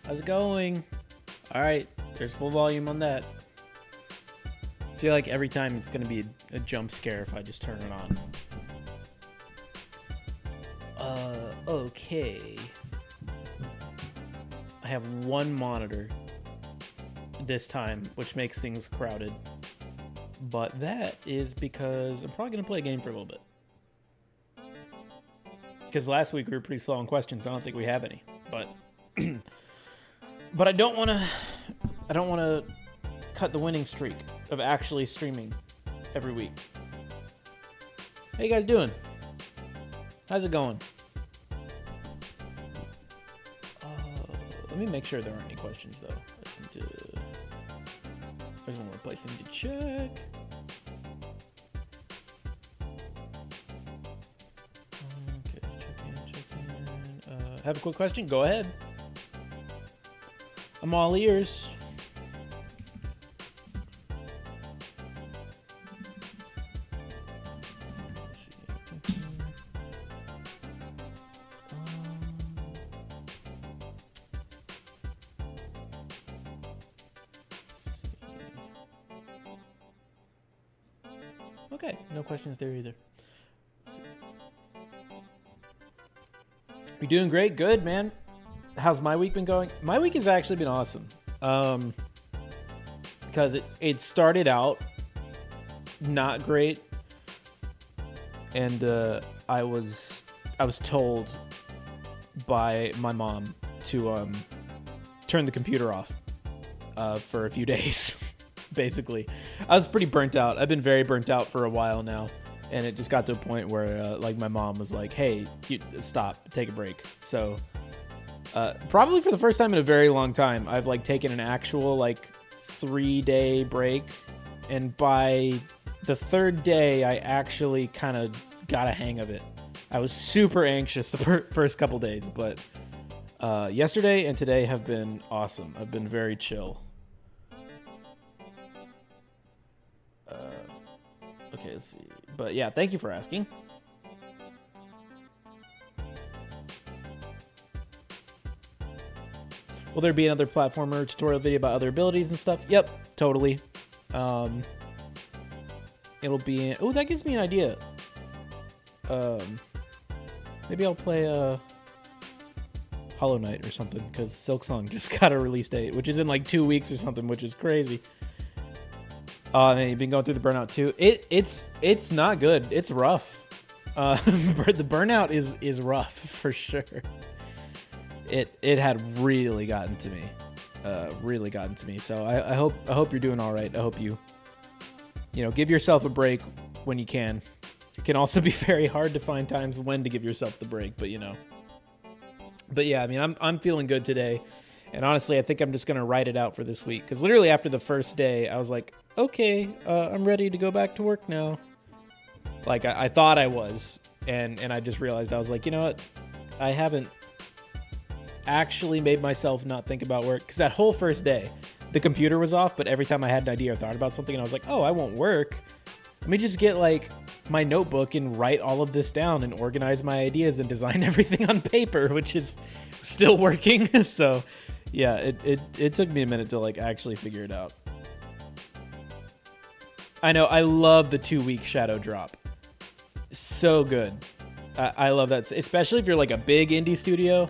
How's it going? All right, there's full volume on that. I feel like every time it's going to be a jump scare if I just turn it on. Okay. I have one monitor this time, which makes things crowded. But that is because I'm probably going to play a game for a little bit. Because last week we were pretty slow on questions. I don't think we have any. But but I don't want to cut the winning streak of actually streaming every week. How you guys doing? How's it going? Let me make sure there aren't any questions though. There's one more place I need to check. Okay, check in. Have a quick question? Go ahead. I'm all ears. Okay, no questions there either. You're doing great. Good, man. How's my week been going? My week has actually been awesome. Because it started out not great. And I was told by my mom to turn the computer off for a few days. Basically, I was pretty burnt out. I've been very burnt out for a while now, and it just got to a point where like my mom was like, hey, stop, take a break. So probably for the first time in a very long time, I've like taken an actual like 3-day break, and by the third day I actually kind of got a hang of it. I was super anxious the first couple days, but yesterday and today have been awesome. I've been very chill. Okay, let's see. But yeah, thank you for asking. Will there be another platformer tutorial video about other abilities and stuff? Yep, totally. It'll be... Oh, that gives me an idea. Maybe I'll play Hollow Knight or something, because Silksong just got a release date, which is in like 2 weeks or something, which is crazy. Man, you've been going through the burnout too. It's not good. It's rough. The burnout is rough for sure. It had really gotten to me. So I hope you're doing all right. I hope you give yourself a break when you can. It can also be very hard to find times when to give yourself the break, but But yeah, I mean, I'm feeling good today. And honestly, I think I'm just going to write it out for this week. Because literally after the first day, I was like, okay, I'm ready to go back to work now. Like, I thought I was. And I just realized, I was like, you know what? I haven't actually made myself not think about work. Because that whole first day, the computer was off. But every time I had an idea or thought about something, and I was like, oh, I won't work. Let me just get, like, my notebook and write all of this down and organize my ideas and design everything on paper, which is still working. So... yeah, it took me a minute to like actually figure it out. I know, I love the 2-week shadow drop. So good. I love that, especially if you're like a big indie studio.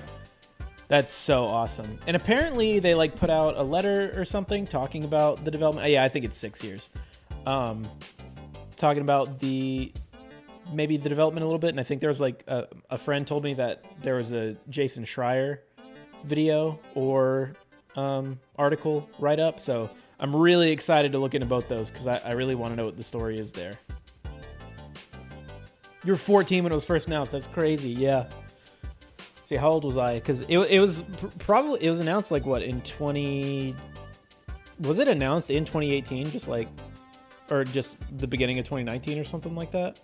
That's so awesome. And apparently they like put out a letter or something talking about the development. Yeah, I think it's 6 years. Talking about maybe the development a little bit. And I think there was like a friend told me that there was a Jason Schreier video or article write-up, so I'm really excited to look into both those because I really want to know what the story is there. You were 14 when it was first announced. That's crazy. Yeah. See, how old was I? Because it was announced like what in 20? Was it announced in 2018? Just like, or just the beginning of 2019 or something like that?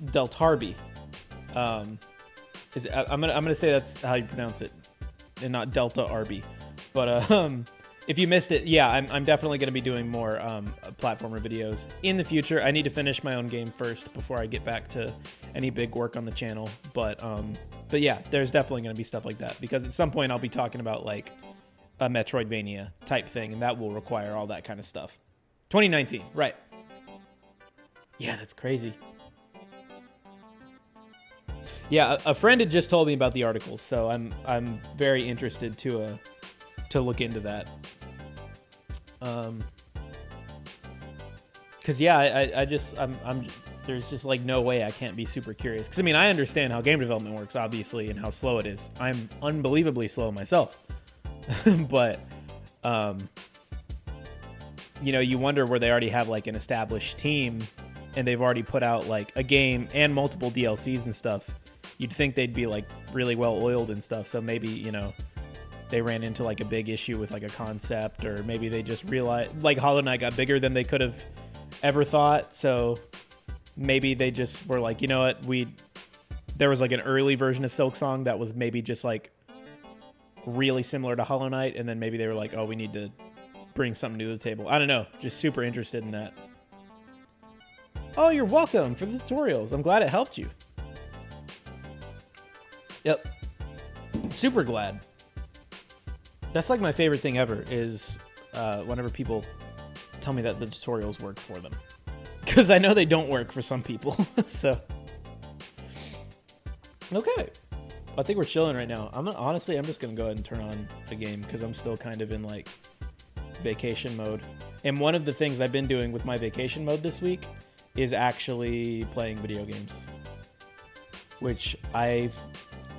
Deltarby. I'm gonna say that's how you pronounce it, and not Delta Arby. But If you missed it, yeah, I'm definitely going to be doing more platformer videos in the future. I need to finish my own game first before I get back to any big work on the channel. But yeah, there's definitely going to be stuff like that because at some point I'll be talking about like a Metroidvania type thing, and that will require all that kind of stuff. 2019, right? Yeah, that's crazy. Yeah, a friend had just told me about the articles, so I'm very interested to look into that. Cause yeah, I'm there's just like no way I can't be super curious. Cause I mean, I understand how game development works, obviously, and how slow it is. I'm unbelievably slow myself, but you know, you wonder where they already have like an established team, and they've already put out like a game and multiple DLCs and stuff. You'd think they'd be like really well oiled and stuff. So maybe, you know, they ran into like a big issue with like a concept, or maybe they just realized like Hollow Knight got bigger than they could have ever thought. So maybe they just were like, you know what, there was like an early version of Silksong that was maybe just like really similar to Hollow Knight, and then maybe they were like, oh, we need to bring something new to the table. I don't know, just super interested in that. Oh, you're welcome for the tutorials. I'm glad it helped you. Yep, super glad. That's like my favorite thing ever is whenever people tell me that the tutorials work for them. Because I know they don't work for some people. So, okay. I think we're chilling right now. Honestly, I'm just going to go ahead and turn on the game because I'm still kind of in like vacation mode. And one of the things I've been doing with my vacation mode this week is actually playing video games. Which I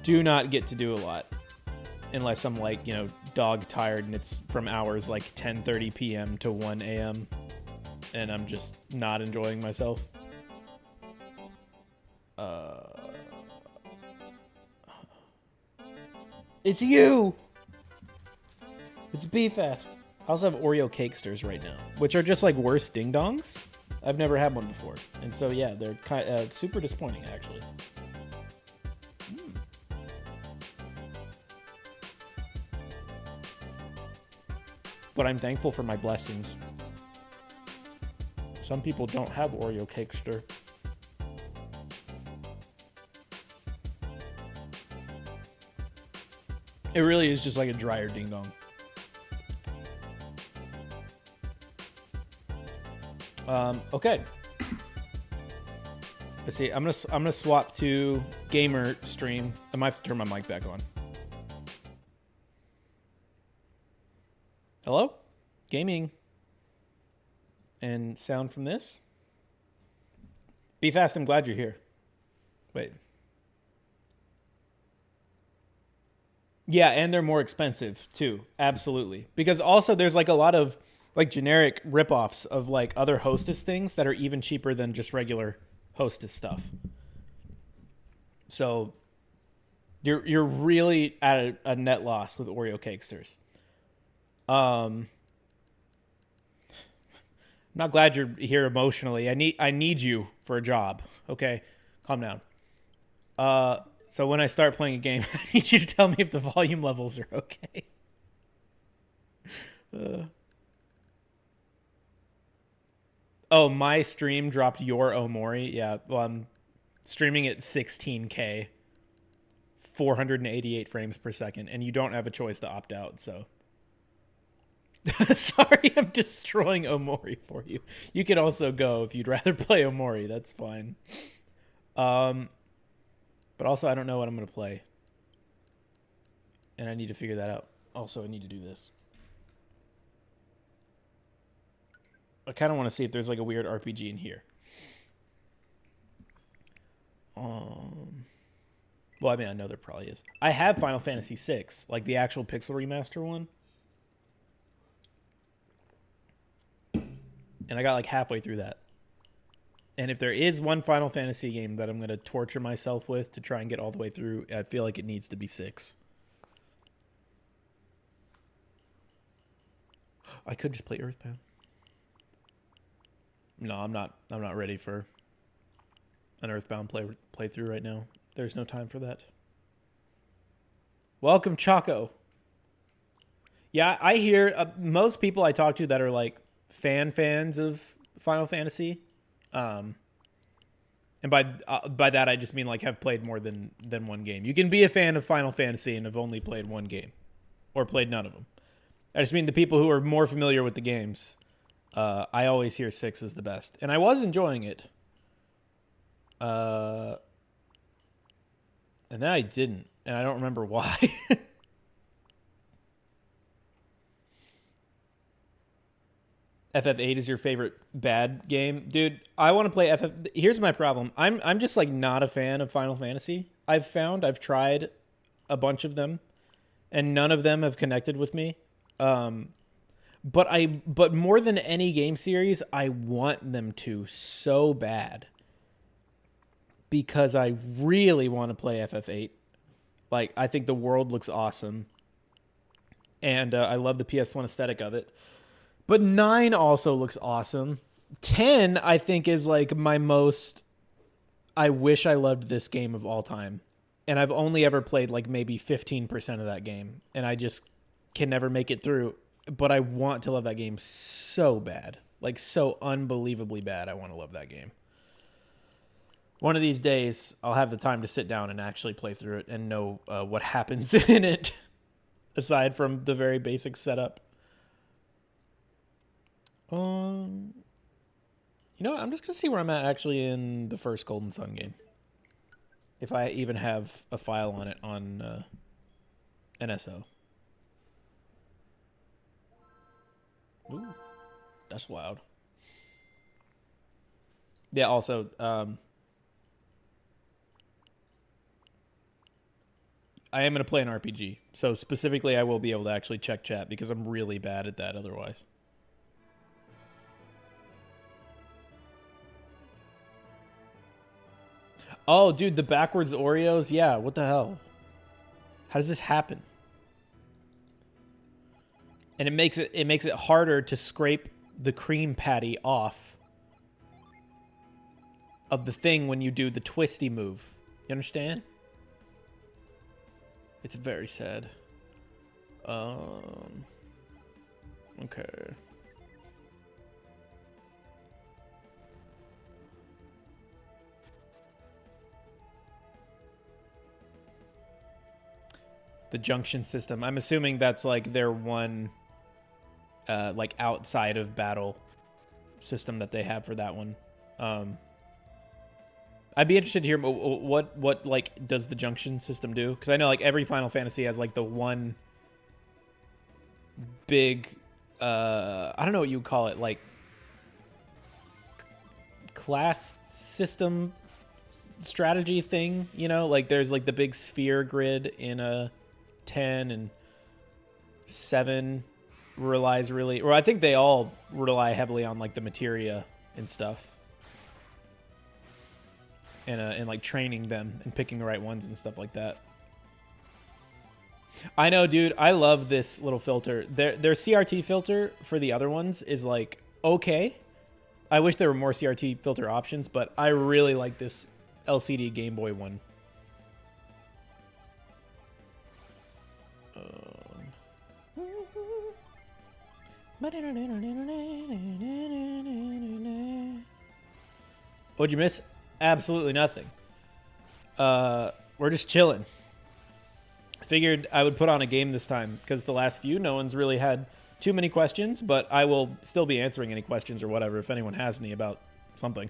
do not get to do a lot. Unless I'm like, you know, dog tired and it's from hours like 10:30 p.m. to 1 a.m. and I'm just not enjoying myself. It's you! It's BFast. I also have Oreo Cakesters right now, which are just like worse ding-dongs. I've never had one before. And so, yeah, they're super disappointing, actually. But I'm thankful for my blessings. Some people don't have Oreo Cakester. It really is just like a drier ding dong. Okay. Let's see. I'm gonna swap to gamer stream. I might have to turn my mic back on. Hello? Gaming. And sound from this? Be fast, I'm glad you're here. Wait. Yeah, and they're more expensive too. Absolutely. Because also there's like a lot of like generic ripoffs of like other Hostess things that are even cheaper than just regular Hostess stuff. So you're really at a net loss with Oreo Cakesters. I'm not glad you're here emotionally. I need you for a job. Okay, calm down. So when I start playing a game, I need you to tell me if the volume levels are okay. Oh, my stream dropped your Omori. Yeah, well, I'm streaming at 16K, 488 frames per second, and you don't have a choice to opt out, so. Sorry, I'm destroying Omori for you. You can also go if you'd rather play Omori. That's fine. But also, I don't know what I'm going to play. And I need to figure that out. Also, I need to do this. I kind of want to see if there's like a weird RPG in here. Well, I mean, I know there probably is. I have Final Fantasy VI, like the actual Pixel Remaster one. And I got like halfway through that. And if there is one Final Fantasy game that I'm going to torture myself with to try and get all the way through, I feel like it needs to be 6. I could just play Earthbound. No, I'm not ready for an Earthbound playthrough right now. There's no time for that. Welcome, Choco. Yeah, I hear most people I talk to that are like fans of Final Fantasy, and by that I just mean like have played more than one game. You can be a fan of Final Fantasy and have only played one game, or played none of them. I just mean the people who are more familiar with the games. I always hear 6 is the best, and I was enjoying it. And then I didn't, and I don't remember why. FF8 is your favorite bad game, dude. I want to play FF. Here's my problem. I'm just like not a fan of Final Fantasy. I've tried a bunch of them, and none of them have connected with me. But more than any game series, I want them to so bad, because I really want to play FF8. Like, I think the world looks awesome, and I love the PS1 aesthetic of it. But 9 also looks awesome. 10, I think, is like my most... I wish I loved this game of all time. And I've only ever played like maybe 15% of that game. And I just can never make it through. But I want to love that game so bad. Like, so unbelievably bad. I want to love that game. One of these days, I'll have the time to sit down and actually play through it and know what happens in it. Aside from the very basic setup. You know what? I'm just gonna see where I'm at actually in the first Golden Sun game. If I even have a file on it on NSO. Ooh, that's loud. Yeah. Also, I am gonna play an RPG, so specifically, I will be able to actually check chat because I'm really bad at that otherwise. Oh, dude, the backwards Oreos? Yeah, what the hell? How does this happen? And it makes it harder to scrape the cream patty off of the thing when you do the twisty move. You understand? It's very sad. Okay. The junction system. I'm assuming that's like their one like outside of battle system that they have for that one. I'd be interested to hear what like does the junction system do? Because I know like every Final Fantasy has like the one big I don't know what you would call it, like class system strategy thing, you know? Like there's like the big sphere grid in a 10, and 7 relies really, or I think they all rely heavily on like the materia and stuff, and like training them and picking the right ones and stuff like that. I know, dude. I love this little filter. Their CRT filter for the other ones is like okay. I wish there were more CRT filter options, but I really like this LCD Game Boy one. What'd you miss? Absolutely nothing. We're just chilling. I figured I would put on a game this time because the last few, no one's really had too many questions, but I will still be answering any questions or whatever if anyone has any about something.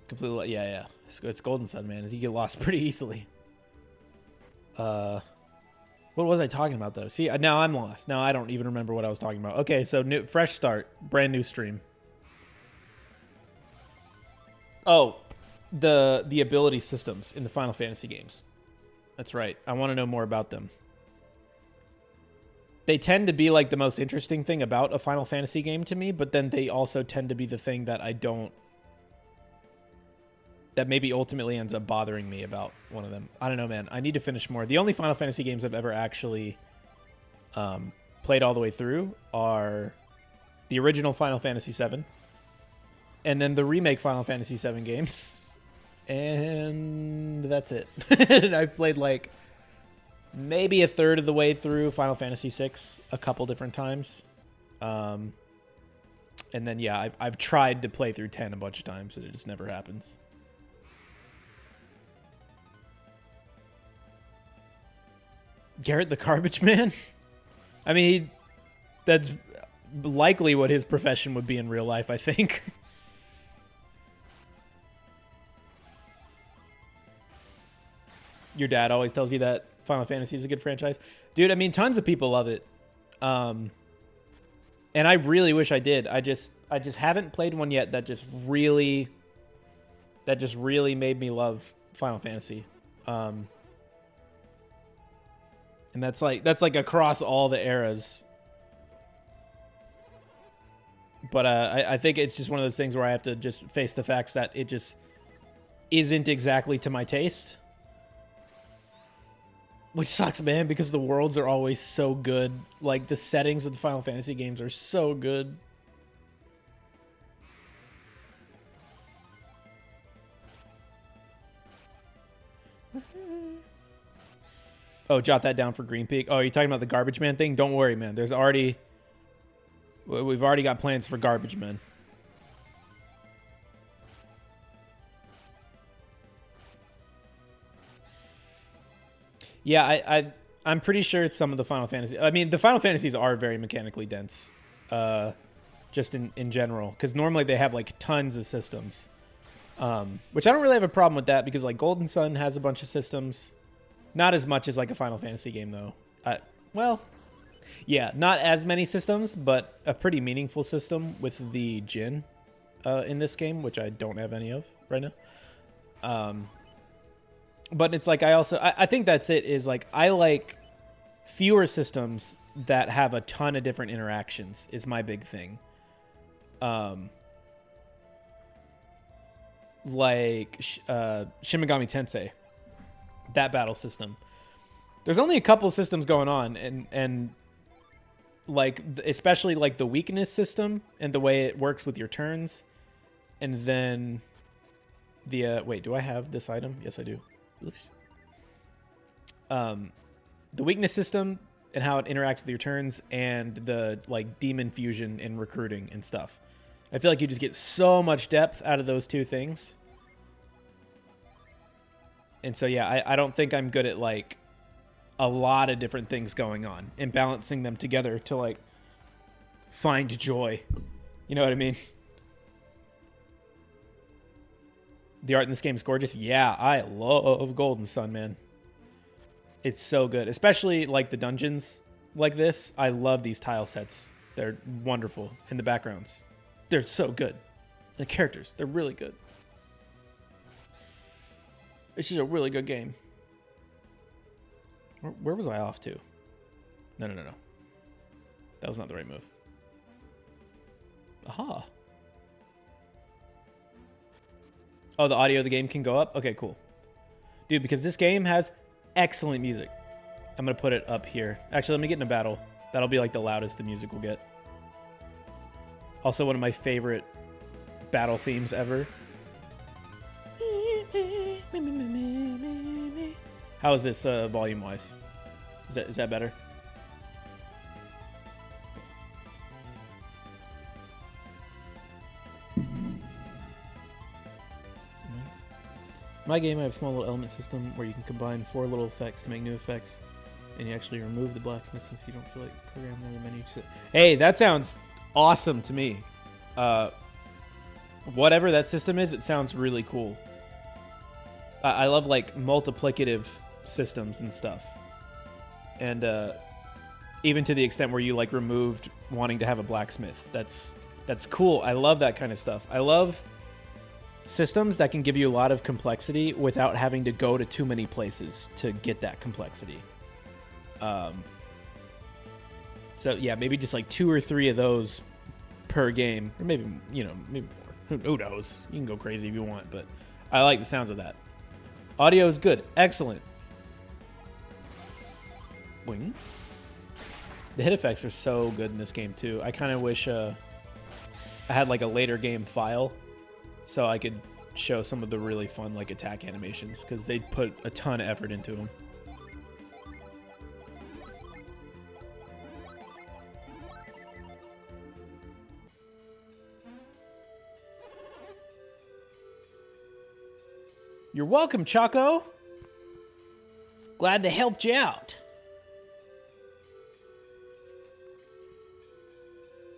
Completely, yeah. It's Golden Sun, man. You get lost pretty easily. What was I talking about, though? See, now I'm lost. Now I don't even remember what I was talking about. Okay, so fresh start. Brand new stream. Oh, the ability systems in the Final Fantasy games. That's right. I want to know more about them. They tend to be like the most interesting thing about a Final Fantasy game to me, but then they also tend to be the thing that I don't... that maybe ultimately ends up bothering me about one of them. I don't know, man. I need to finish more. The only Final Fantasy games I've ever actually played all the way through are the original Final Fantasy VII, and then the remake Final Fantasy VII games, and that's it. And I've played like maybe a third of the way through Final Fantasy VI a couple different times. And then, yeah, I've tried to play through 10 a bunch of times, and it just never happens. Garrett the Garbage Man? I mean, that's likely what his profession would be in real life, I think. Your dad always tells you that Final Fantasy is a good franchise. Dude, I mean, tons of people love it. And I really wish I did. I just haven't played one yet that just really made me love Final Fantasy. And that's like across all the eras. But I think it's just one of those things where I have to just face the facts that it just isn't exactly to my taste. Which sucks, man, because the worlds are always so good. Like, the settings of the Final Fantasy games are so good. Oh, jot that down for Green Peak. Oh, you're talking about the Garbage Man thing? Don't worry, man. We've already got plans for Garbage Man. Yeah, I'm pretty sure it's some of the Final Fantasy. I mean, the Final Fantasies are very mechanically dense, just in general, because normally they have like tons of systems, which I don't really have a problem with that because like Golden Sun has a bunch of systems, not as much as like a Final Fantasy game though. Well, yeah, not as many systems, but a pretty meaningful system with the Jin in this game, which I don't have any of right now. But it's like I think that's it, is like I like fewer systems that have a ton of different interactions is my big thing. Like Shin Megami Tensei, that battle system. There's only a couple systems going on, and like especially like the weakness system and the way it works with your turns, and then the wait, do I have this item? Yes, I do. Oops. The weakness system and how it interacts with your turns, and the like demon fusion and recruiting and stuff. I feel like you just get so much depth out of those two things. And so yeah, I don't think I'm good at like a lot of different things going on and balancing them together to like find joy. You know what I mean? The art in this game is gorgeous. Yeah, I love Golden Sun, man. It's so good. Especially like the dungeons like this. I love these tile sets. They're wonderful. And the backgrounds. They're so good. The characters, they're really good. This is a really good game. Where was I off to? No. That was not the right move. Aha. Oh, the audio of the game can go up? Okay, cool. Dude, because this game has excellent music. I'm going to put it up here. Actually, let me get in a battle. That'll be like the loudest the music will get. Also, one of my favorite battle themes ever. How is this volume-wise? Is that better? My game, I have a small little element system where you can combine 4 little effects to make new effects, and you actually remove the blacksmith since you don't feel like programming the menu. Hey, that sounds awesome to me. Whatever that system is, it sounds really cool. I love like multiplicative systems and stuff, and even to the extent where you like removed wanting to have a blacksmith. That's cool. I love that kind of stuff. I love systems that can give you a lot of complexity without having to go to too many places to get that complexity. So yeah, maybe just like 2 or 3 of those per game, or maybe maybe more. Who knows? You can go crazy if you want, but I like the sounds of that. Audio is good, excellent. Wing. The hit effects are so good in this game too. I kind of wish I had like a later game file so I could show some of the really fun like attack animations because they put a ton of effort into them. You're welcome, Choco. Glad they helped you out.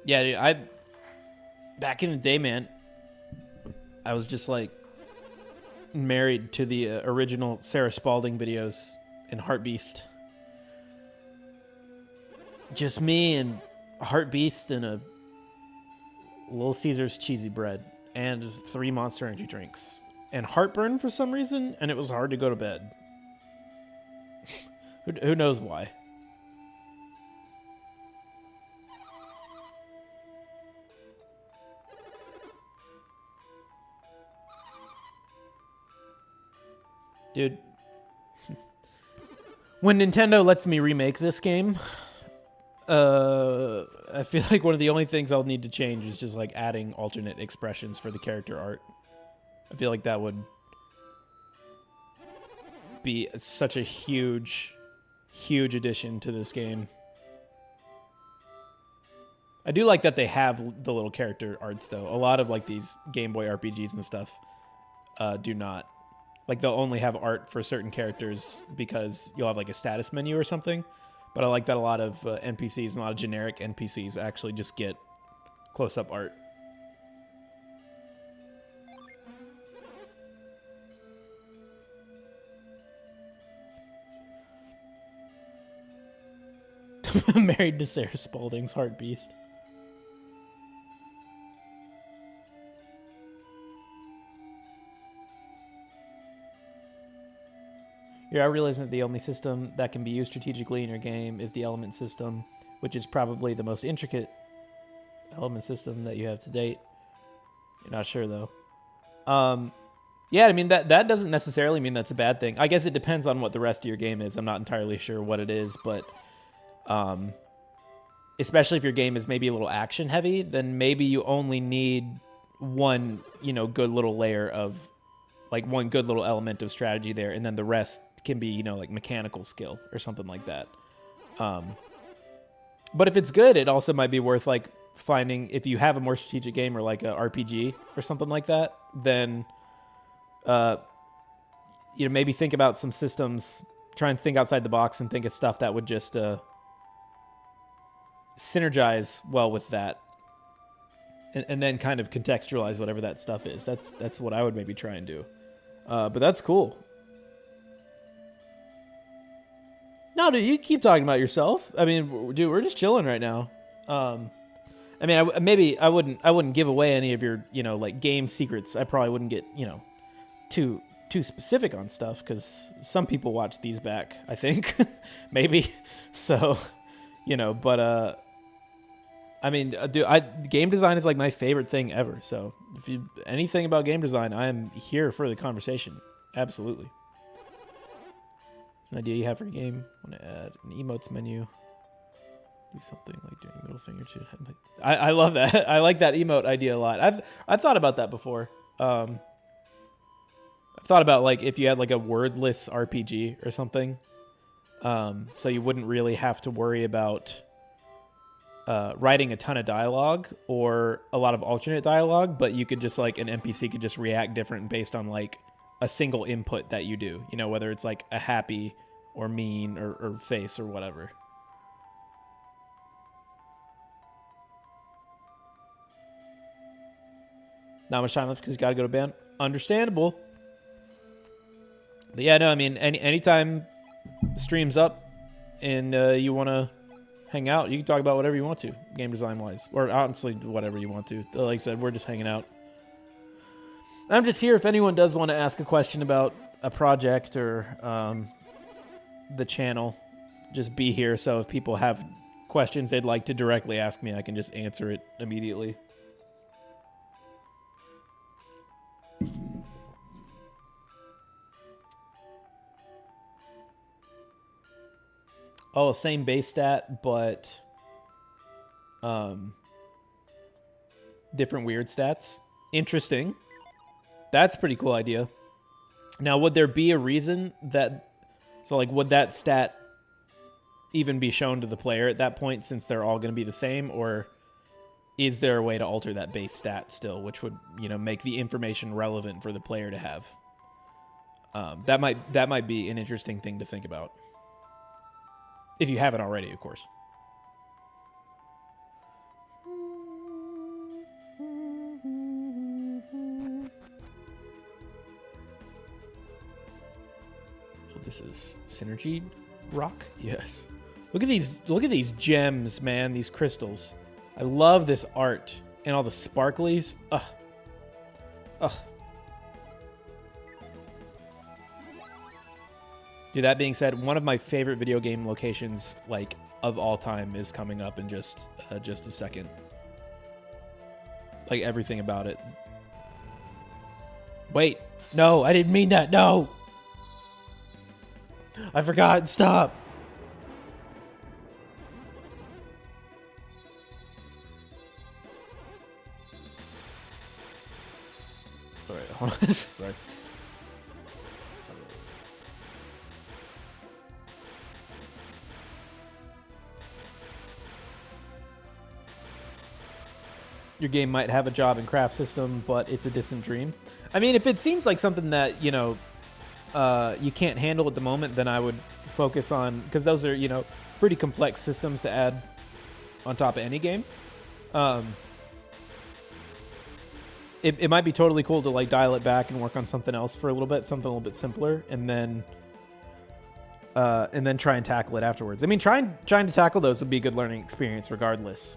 Yeah, dude, back in the day, man, I was just like married to the original Sarah Spalding videos in Heartbeast. Just me and Heartbeast and a Little Caesars cheesy bread and 3 Monster Energy drinks. And heartburn for some reason, and it was hard to go to bed. Who knows why? Dude, when Nintendo lets me remake this game, I feel like one of the only things I'll need to change is just like adding alternate expressions for the character art. I feel like that would be such a huge addition to this game. I do like that they have the little character arts, though. A lot of like these Game Boy RPGs and stuff do not. Like they'll only have art for certain characters because you'll have like a status menu or something. But I like that a lot of NPCs and a lot of generic NPCs actually just get close-up art. Married to Sarah Spalding's Heartbeast. You're realizing that the only system that can be used strategically in your game is the element system, which is probably the most intricate element system that you have to date. You're not sure, though. Yeah, I mean, that doesn't necessarily mean that's a bad thing. I guess it depends on what the rest of your game is. I'm not entirely sure what it is, but especially if your game is maybe a little action heavy, then maybe you only need one, good little layer of, like, one good little element of strategy there, and then the rest can be, like mechanical skill or something like that. But if it's good, it also might be worth like finding, if you have a more strategic game or like a RPG or something like that, then maybe think about some systems, try and think outside the box and think of stuff that would just synergize well with that, and then kind of contextualize whatever that stuff is. That's what I would maybe try and do. But that's cool. No, dude, you keep talking about yourself. I mean, dude, we're just chilling right now. I mean, I wouldn't give away any of your, like game secrets. I probably wouldn't get, too specific on stuff because some people watch these back, I think, maybe. So, but I mean, dude, game design is like my favorite thing ever. So if you anything about game design, I am here for the conversation. Absolutely. An idea you have for your game? Want to add an emotes menu? Do something like doing middle finger to. I love that. I like that emote idea a lot. I've thought about that before. I've thought about like if you had like a wordless RPG or something, so you wouldn't really have to worry about writing a ton of dialogue or a lot of alternate dialogue, but you could just like an NPC could just react different based on like a single input that you do, whether it's like a happy or mean or face or whatever. Not much time left because you got to go to band. Understandable. But yeah, no, I mean, anytime the stream's up and you want to hang out, you can talk about whatever you want to, game design wise, or honestly, whatever you want to. Like I said, we're just hanging out. I'm just here if anyone does want to ask a question about a project or the channel. Just be here, so if people have questions they'd like to directly ask me, I can just answer it immediately. Oh, same base stat, but different weird stats. Interesting. That's a pretty cool idea. Now, would there be a reason that... So, like, would that stat even be shown to the player at that point since they're all going to be the same? Or is there a way to alter that base stat still, which would, you know, make the information relevant for the player to have? That might be an interesting thing to think about. If you haven't already, of course. This is Synergy Rock? Yes. Look at these gems, man, these crystals. I love this art and all the sparklies. Ugh. Ugh. Dude, that being said, one of my favorite video game locations, like, of all time is coming up in just a second. Like, everything about it. Wait. No, I didn't mean that. No! I forgot. Stop. All right, hold on. Sorry. Your game might have a job in craft system, but it's a distant dream. I mean, if it seems like something that, you know, you can't handle at the moment, then I would focus on, because those are, you know, pretty complex systems to add on top of any game. It might be totally cool to, like, dial it back and work on something else for a little bit, something a little bit simpler, and then try and tackle it afterwards. I mean, trying to tackle those would be a good learning experience regardless.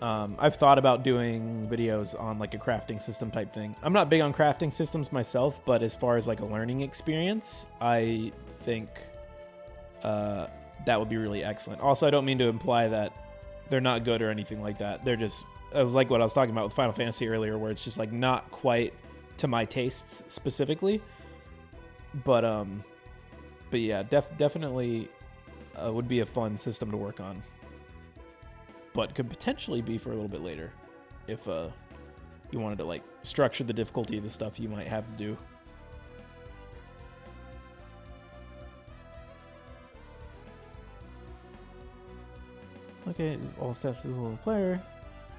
I've thought about doing videos on, like, a crafting system type thing. I'm not big on crafting systems myself, but as far as, like, a learning experience, I think that would be really excellent. Also, I don't mean to imply that they're not good or anything like that. They're just, it was like what I was talking about with Final Fantasy earlier, where it's just, like, not quite to my tastes specifically. But yeah, definitely would be a fun system to work on. But could potentially be for a little bit later if you wanted to, like, structure the difficulty of the stuff you might have to do. Okay, all stats visible to the player.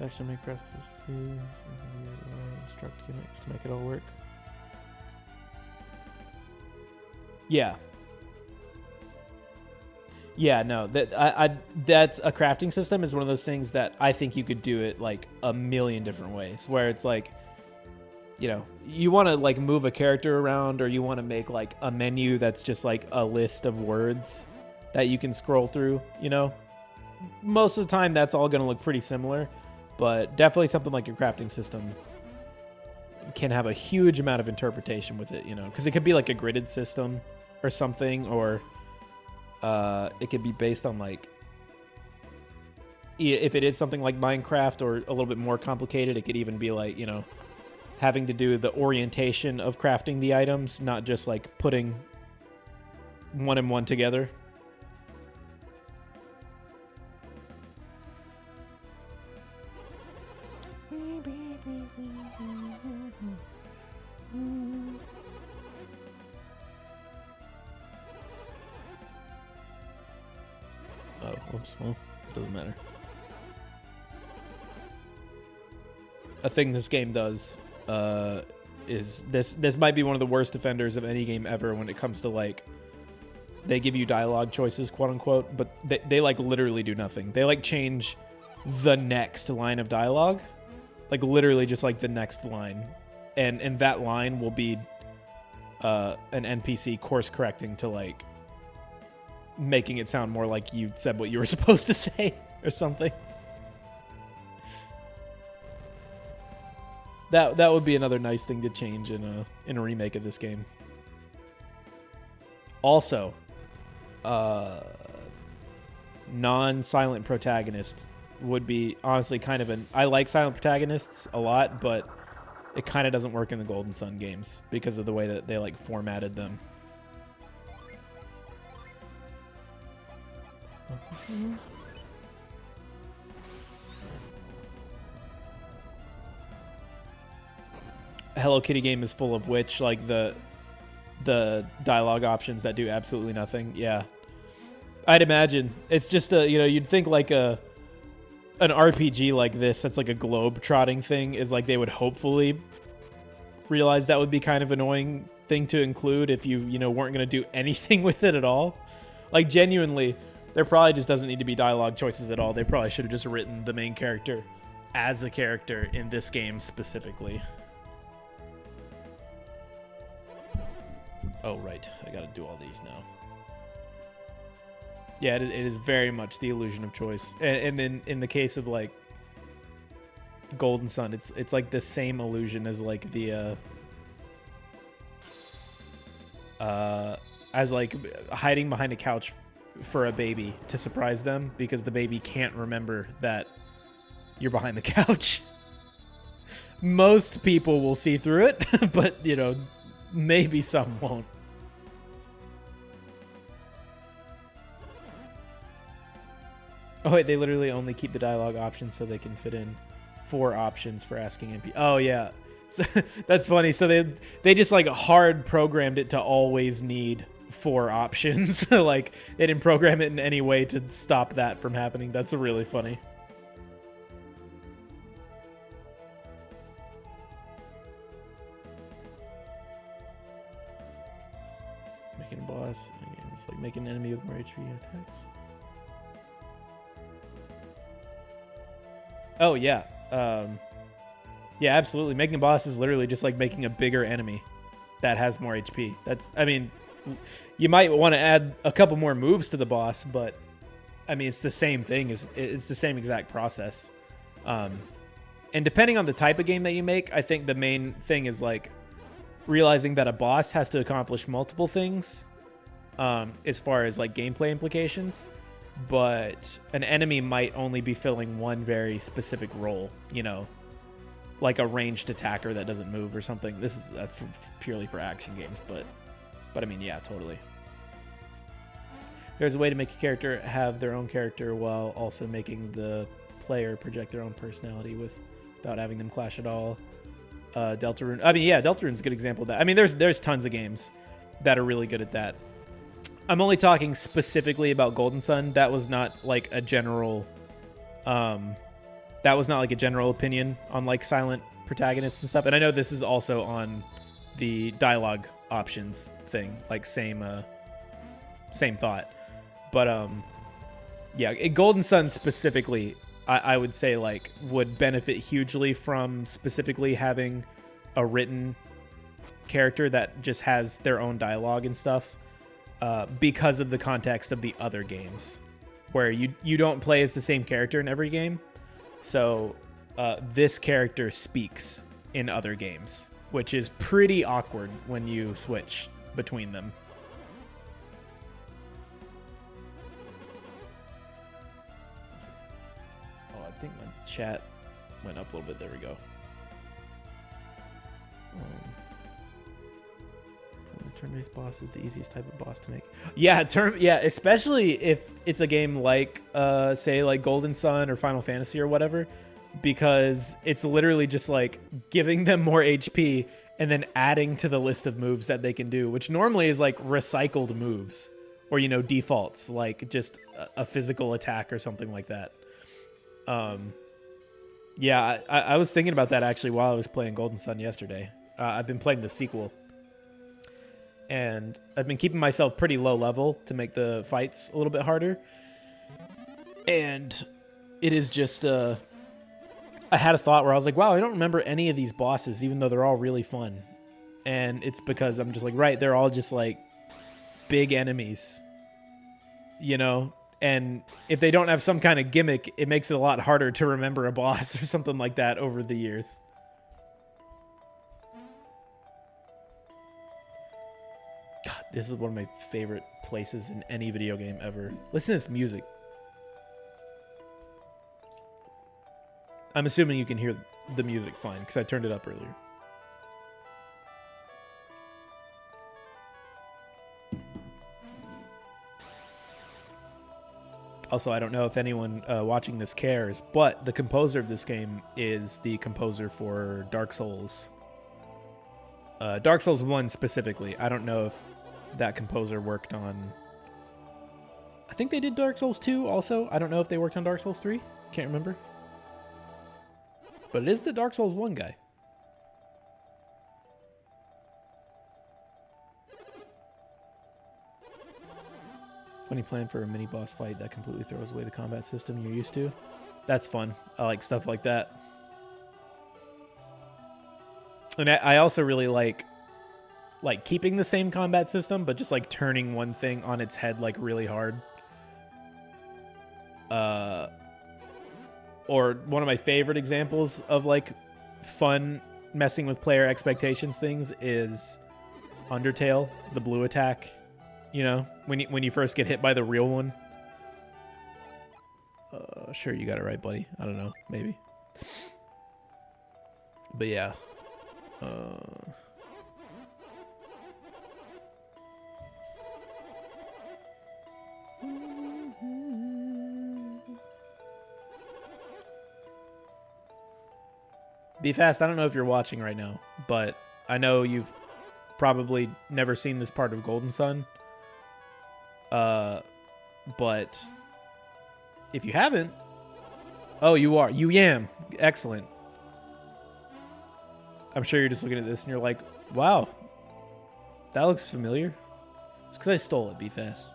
Actually make processes instruct gimmicks to make it all work. Yeah. Yeah, no, that's a crafting system is one of those things that I think you could do it, like, a million different ways, where it's like, you know, you want to, like, move a character around, or you want to make, like, a menu that's just, like, a list of words that you can scroll through, you know? Most of the time, that's all going to look pretty similar, but definitely something like a crafting system can have a huge amount of interpretation with it, you know? Because it could be, like, a gridded system or something, or... it could be based on, like, if it is something like Minecraft or a little bit more complicated, it could even be like, you know, having to do the orientation of crafting the items, not just, like, putting one and one together. Oh, oops, well, doesn't matter. A thing this game does is this might be one of the worst offenders of any game ever when it comes to, like, they give you dialogue choices, quote unquote, but they like literally do nothing. They, like, change the next line of dialogue, like literally just, like, the next line, and that line will be an NPC course correcting to, like, making it sound more like you said what you were supposed to say or something. That would be another nice thing to change in a remake of this game. Also, non-silent protagonist would be honestly kind of an... I like silent protagonists a lot, but it kind of doesn't work in the Golden Sun games because of the way that they, like, formatted them. Hello Kitty game is full of which, like the dialogue options that do absolutely nothing. Yeah, I'd imagine it's just a, you know, you'd think like an RPG like this that's like a globe trotting thing is like they would hopefully realize that would be kind of annoying thing to include if you know weren't going to do anything with it at all. Like genuinely, there probably just doesn't need to be dialogue choices at all. They probably should have just written the main character as a character in this game specifically. Oh, right. I got to do all these now. Yeah, it is very much the illusion of choice. And in the case of, like, Golden Sun, it's like the same illusion as, like, the... as, like, hiding behind a couch for a baby to surprise them because the baby can't remember that you're behind the couch. Most people will see through it, but, you know, maybe some won't. Oh, wait, they literally only keep the dialogue options so they can fit in 4 options for asking NPC. Oh, yeah. So, that's funny. So they just, like, hard programmed it to always need 4 options. Like, they didn't program it in any way to stop that from happening. That's really funny. Making a boss. It's like making an enemy with more HP attacks. Oh, yeah. Yeah, absolutely. Making a boss is literally just like making a bigger enemy that has more HP. That's, I mean, you might want to add a couple more moves to the boss, but I mean, it's the same thing. It's the same exact process. And depending on the type of game that you make, I think the main thing is like realizing that a boss has to accomplish multiple things as far as like gameplay implications. But an enemy might only be filling one very specific role, you know, like a ranged attacker that doesn't move or something. This is purely for action games, but I mean, yeah, totally. There's a way to make a character have their own character while also making the player project their own personality without having them clash at all. Deltarune. I mean, yeah, Deltarune's a good example of that. I mean, there's tons of games that are really good at that. I'm only talking specifically about Golden Sun. That was not like a general opinion on like silent protagonists and stuff. And I know this is also on the dialogue options thing, like same thought. But yeah, Golden Sun specifically, I would say like would benefit hugely from specifically having a written character that just has their own dialogue and stuff. Because of the context of the other games, where you don't play as the same character in every game. So this character speaks in other games, which is pretty awkward when you switch between them. Oh, I think my chat went up a little bit. There we go. Turn-based boss is the easiest type of boss to make. Yeah, especially if it's a game like, say, like Golden Sun or Final Fantasy or whatever, because it's literally just like giving them more HP and then adding to the list of moves that they can do, which normally is like recycled moves or, you know, defaults, like just a physical attack or something like that. Yeah, I was thinking about that actually while I was playing Golden Sun yesterday. I've been playing the sequel. And I've been keeping myself pretty low level to make the fights a little bit harder. And it is just, I had a thought where I was like, wow, I don't remember any of these bosses, even though they're all really fun. And it's because I'm just like, right, they're all just like big enemies, you know? And if they don't have some kind of gimmick, it makes it a lot harder to remember a boss or something like that over the years. God, this is one of my favorite places in any video game ever. Listen to this music. I'm assuming you can hear the music fine because I turned it up earlier. Also, I don't know if anyone watching this cares, but the composer of this game is the composer for Dark Souls. Dark Souls 1 specifically. I don't know if that composer worked on... I think they did Dark Souls 2 also. I don't know if they worked on Dark Souls 3. Can't remember. But it is the Dark Souls 1 guy. Funny plan for a mini boss fight that completely throws away the combat system you're used to. That's fun. I like stuff like that. And I also really like keeping the same combat system, but just like turning one thing on its head like really hard. Or one of my favorite examples of like fun messing with player expectations things is Undertale, the blue attack. You know, when you first get hit by the real one. Sure, you got it right, buddy. I don't know, maybe. But yeah. Be fast. I don't know if you're watching right now, but I know you've probably never seen this part of Golden Sun. But if you haven't, oh, you are. You yam. Excellent. I'm sure you're just looking at this and you're like, wow, that looks familiar. It's because I stole it, Be Fast.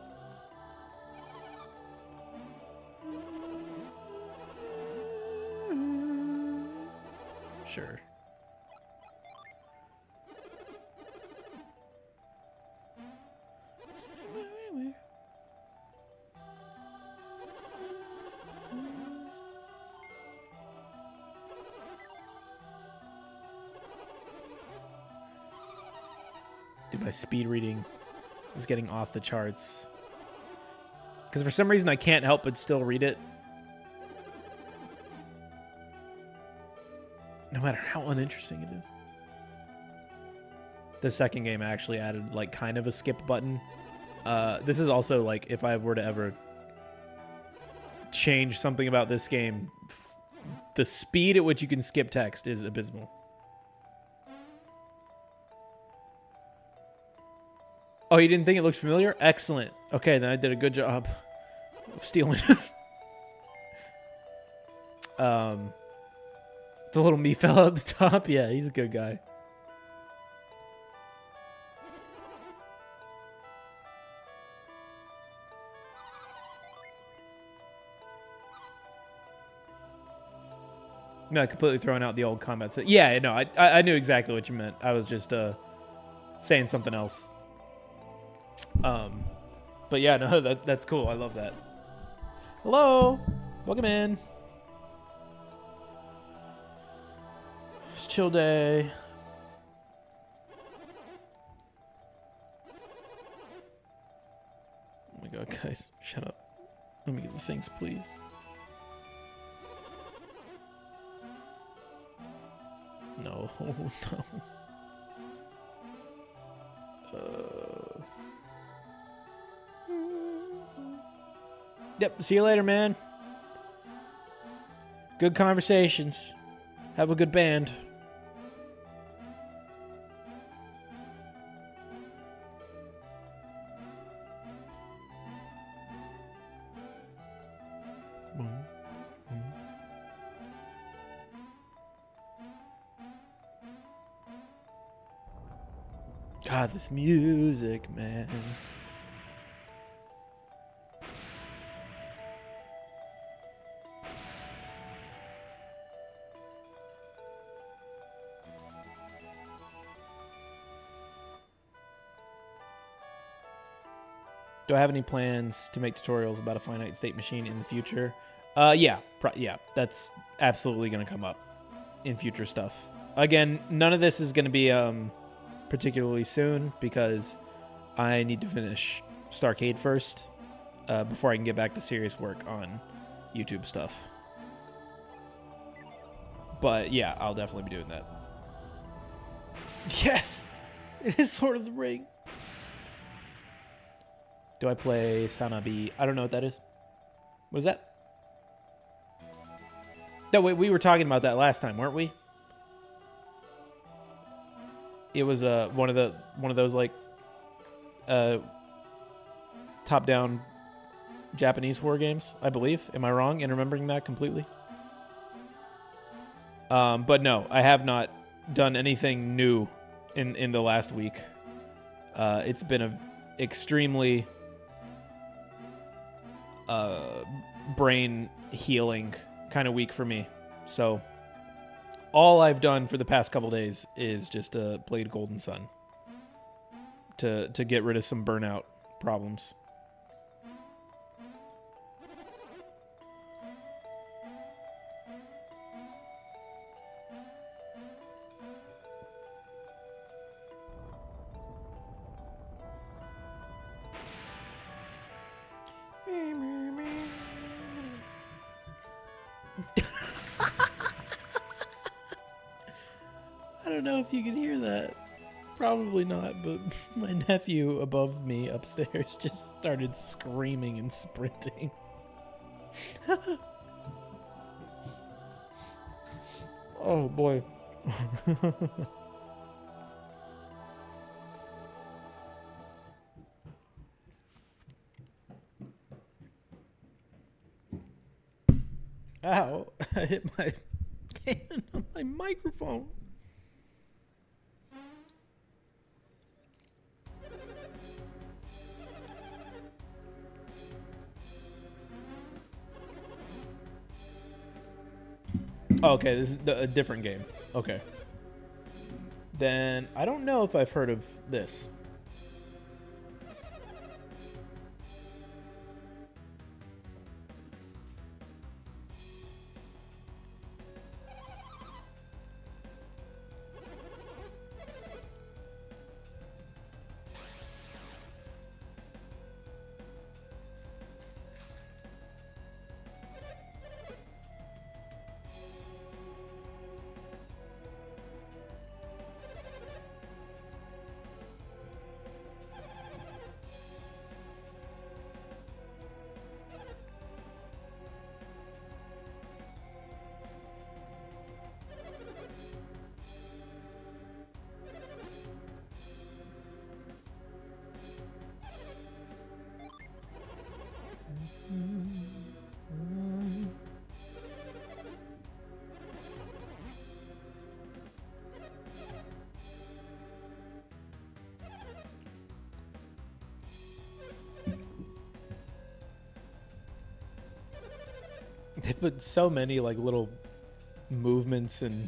Sure. Dude, my speed reading is getting off the charts. Because for some reason I can't help but still read it. No matter how uninteresting it is. The second game actually added like kind of a skip button. This is also like if I were to ever change something about this game, the speed at which you can skip text is abysmal. Oh, you didn't think it looked familiar? Excellent. Okay, then I did a good job of stealing. The little me fella at the top. Yeah, he's a good guy. No, completely throwing out the old comments. Yeah, no, I knew exactly what you meant. I was just saying something else. But yeah, no, that's cool. I love that. Hello, welcome in. It's chill day. Oh my god, guys, shut up. Let me get the things, please. No, no. Yep, see you later, man. Good conversations. Have a good band. God, this music, man. Do I have any plans to make tutorials about a finite state machine in the future? Yeah, that's absolutely going to come up in future stuff. Again, none of this is going to be particularly soon because I need to finish Starcade first before I can get back to serious work on YouTube stuff. But yeah, I'll definitely be doing that. Yes! It is Sword of the Ring. Do I play Sanabi? I don't know what that is. What is that? No, wait, we were talking about that last time, weren't we? it was one of those like top-down Japanese horror games, I believe. Am I wrong in remembering that completely? But no, I have not done anything new in the last week. It's been a extremely brain healing kind of week for me. So all I've done for the past couple days is just played Golden Sun to get rid of some burnout problems. I don't know if you could hear that. Probably not, but my nephew above me upstairs just started screaming and sprinting. Oh boy. Ow, I hit my hand on my microphone. Oh, okay, this is a different game. Okay. Then I don't know if I've heard of this. They put so many like little movements and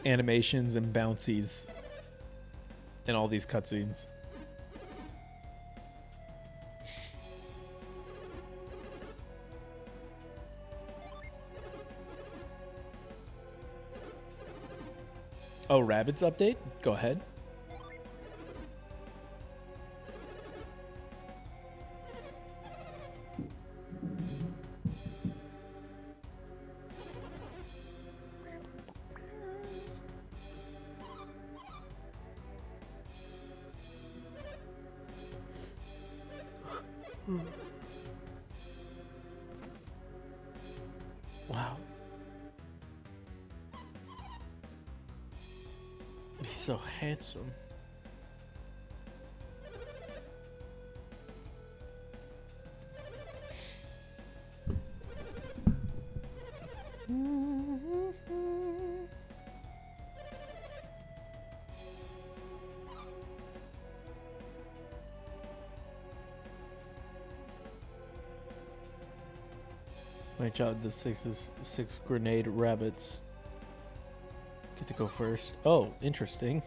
animations and bouncies in all these cutscenes. Oh, Rabbids update? Go ahead. Wow. He's so handsome. Watch out, the six grenade rabbits. Get to go first. Oh, interesting.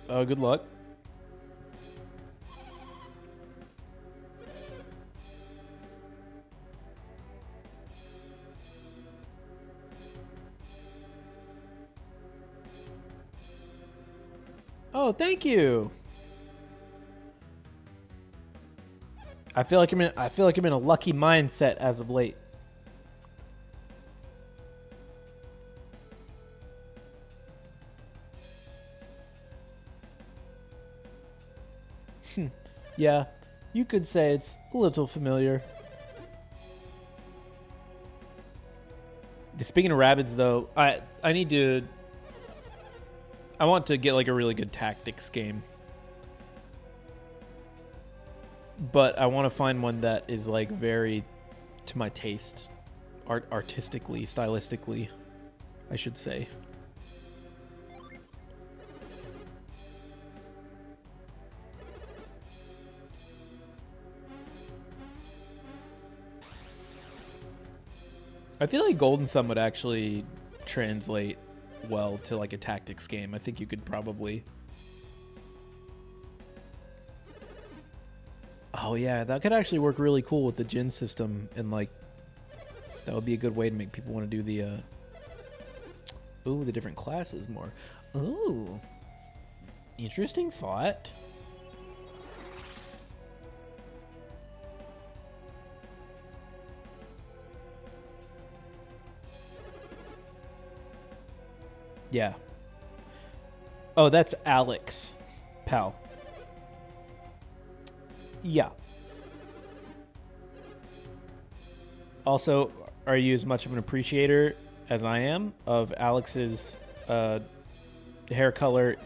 Oh, good luck. Oh, thank you. I feel like I'm in a lucky mindset as of late. Yeah, you could say it's a little familiar. Speaking of rabbits, though, I need to I want to get like a really good tactics game. But I want to find one that is like very to my taste. Artistically, stylistically, I should say. I feel like Golden Sun would actually translate well to like a tactics game. I think you could probably... Oh yeah, that could actually work really cool with the Jin system, and like that would be a good way to make people want to do the the different classes more. Ooh. Interesting thought. Yeah. Oh, that's Alex, pal. Yeah. Also, are you as much of an appreciator as I am of Alex's hair color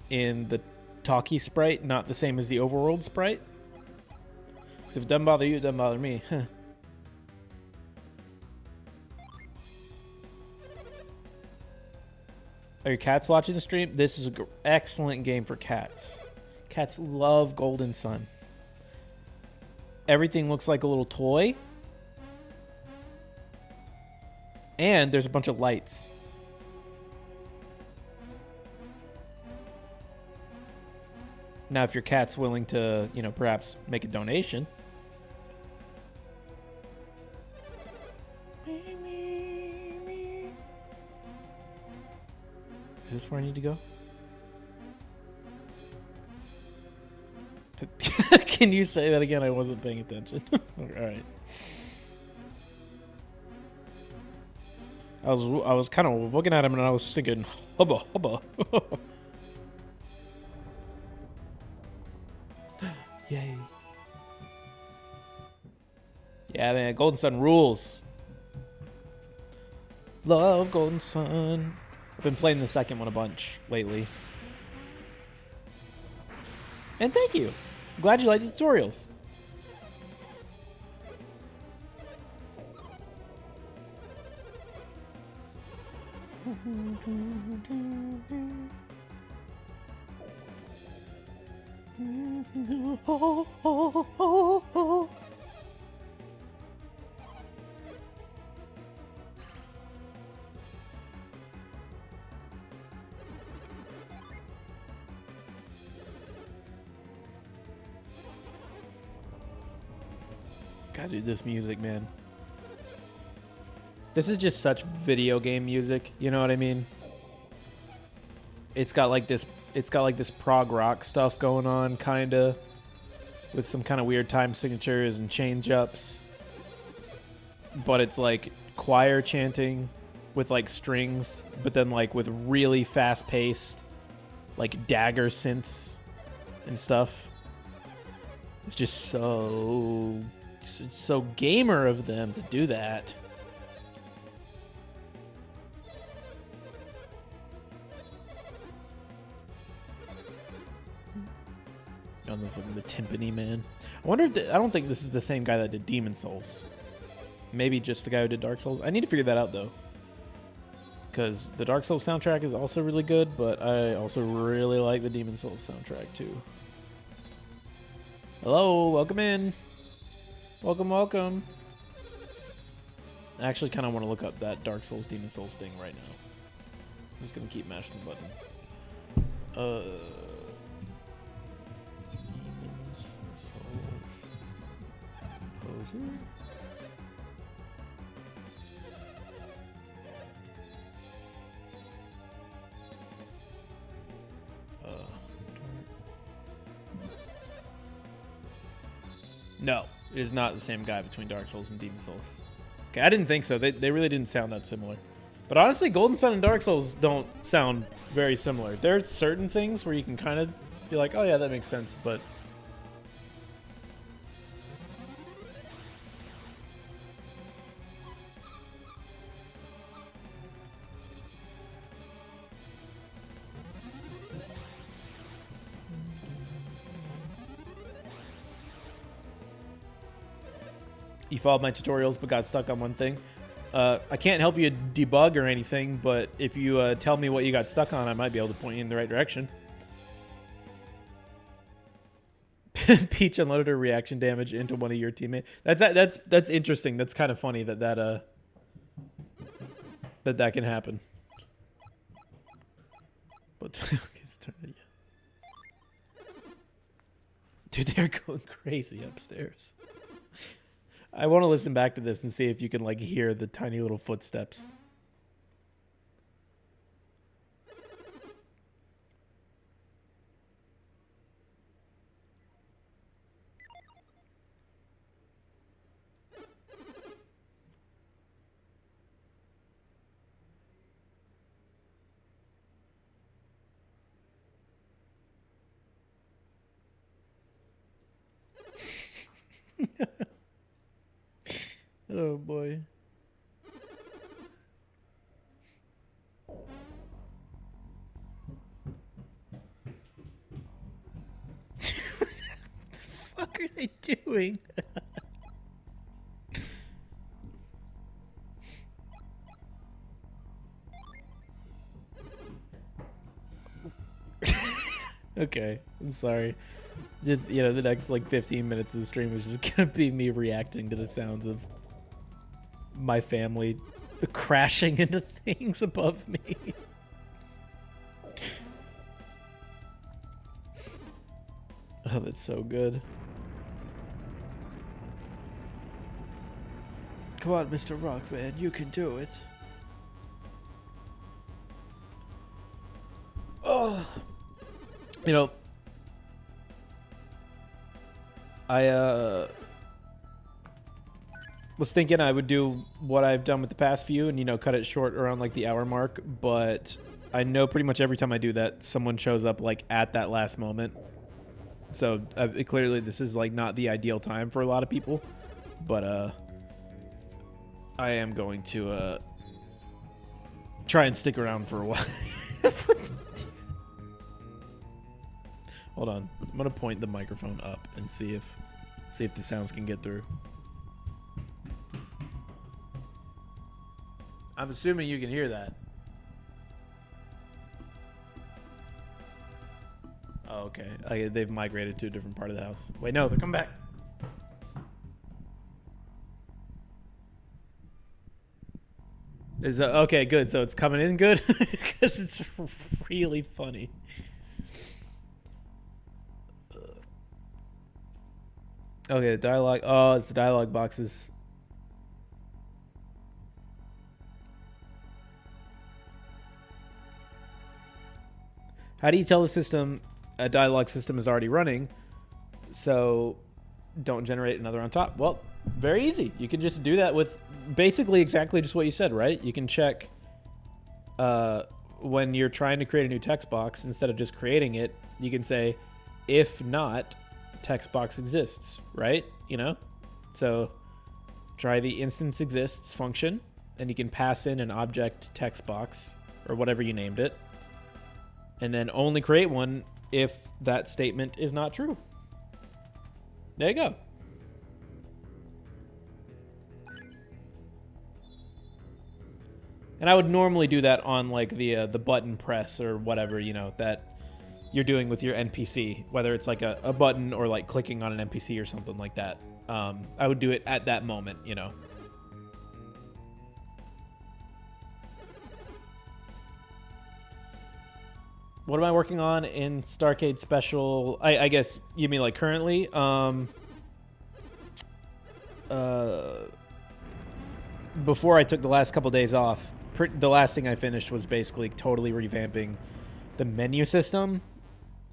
in the talkie sprite, not the same as the overworld sprite? Because if it doesn't bother you, it doesn't bother me. Are your cats watching the stream? This is an excellent game for cats. Cats love Golden Sun. Everything looks like a little toy. And there's a bunch of lights. Now, if your cat's willing to, you know, perhaps make a donation. Is this where I need to go? Can you say that again? I wasn't paying attention. All right. I was kind of looking at him and I was thinking, hubba hubba. Yay. Yeah, man, Golden Sun rules. Love Golden Sun. I've been playing the second one a bunch lately. And thank you. Glad you like the tutorials. God, dude, this music, man. This is just such video game music, you know what I mean? It's got like this prog rock stuff going on, kinda, with some kind of weird time signatures and change ups. But it's like choir chanting with like strings, but then like with really fast paced, like dagger synths and stuff. It's just so gamer of them to do that. On the timpani man. I wonder if I don't think this is the same guy that did Demon Souls. Maybe just the guy who did Dark Souls. I need to figure that out though, because the Dark Souls soundtrack is also really good, but I also really like the Demon Souls soundtrack too. Hello, welcome in. Welcome, welcome. I actually kind of want to look up that Dark Souls, Demon Souls thing right now. I'm just gonna keep mashing the button. Demon Souls composer. No, it is not the same guy between Dark Souls and Demon Souls. Okay, I didn't think so. They really didn't sound that similar. But honestly, Golden Sun and Dark Souls don't sound very similar. There are certain things where you can kind of be like, oh yeah, that makes sense, but... You followed my tutorials but got stuck on one thing. I can't help you debug or anything, but if you tell me what you got stuck on, I might be able to point you in the right direction. Peach unloaded her reaction damage into one of your teammates. That's interesting. That's kind of funny that can happen. But it's turn it again. Dude, they're going crazy upstairs. I want to listen back to this and see if you can like hear the tiny little footsteps. Oh boy. What the fuck are they doing? Okay, I'm sorry. Just, you know, the next like 15 minutes of the stream is just gonna be me reacting to the sounds of my family crashing into things above me. Oh, that's so good. Come on, Mr. Rockman, you can do it. Oh, you know, I was thinking I would do what I've done with the past few and, you know, cut it short around like the hour mark, but I know pretty much every time I do that, someone shows up like at that last moment. So clearly this is like not the ideal time for a lot of people, but I am going to try and stick around for a while. Hold on. I'm going to point the microphone up and see if the sounds can get through. I'm assuming you can hear that. Oh, okay. They've migrated to a different part of the house. Wait, no, they're coming back. Okay, good. So it's coming in good because it's really funny. Okay, the dialogue. Oh, it's the dialogue boxes. How do you tell the system a dialogue system is already running, so don't generate another on top? Well, very easy. You can just do that with basically exactly just what you said, right? You can check when you're trying to create a new text box, instead of just creating it, you can say, if not, text box exists, right? You know? So try the instance exists function, and you can pass in an object text box, or whatever you named it, and then only create one if that statement is not true. There you go. And I would normally do that on like the button press or whatever, you know, that you're doing with your NPC, whether it's like a button or like clicking on an NPC or something like that. I would do it at that moment, you know. What am I working on in Starcade Special? I guess you mean like currently? Before I took the last couple days off, the last thing I finished was basically totally revamping the menu system.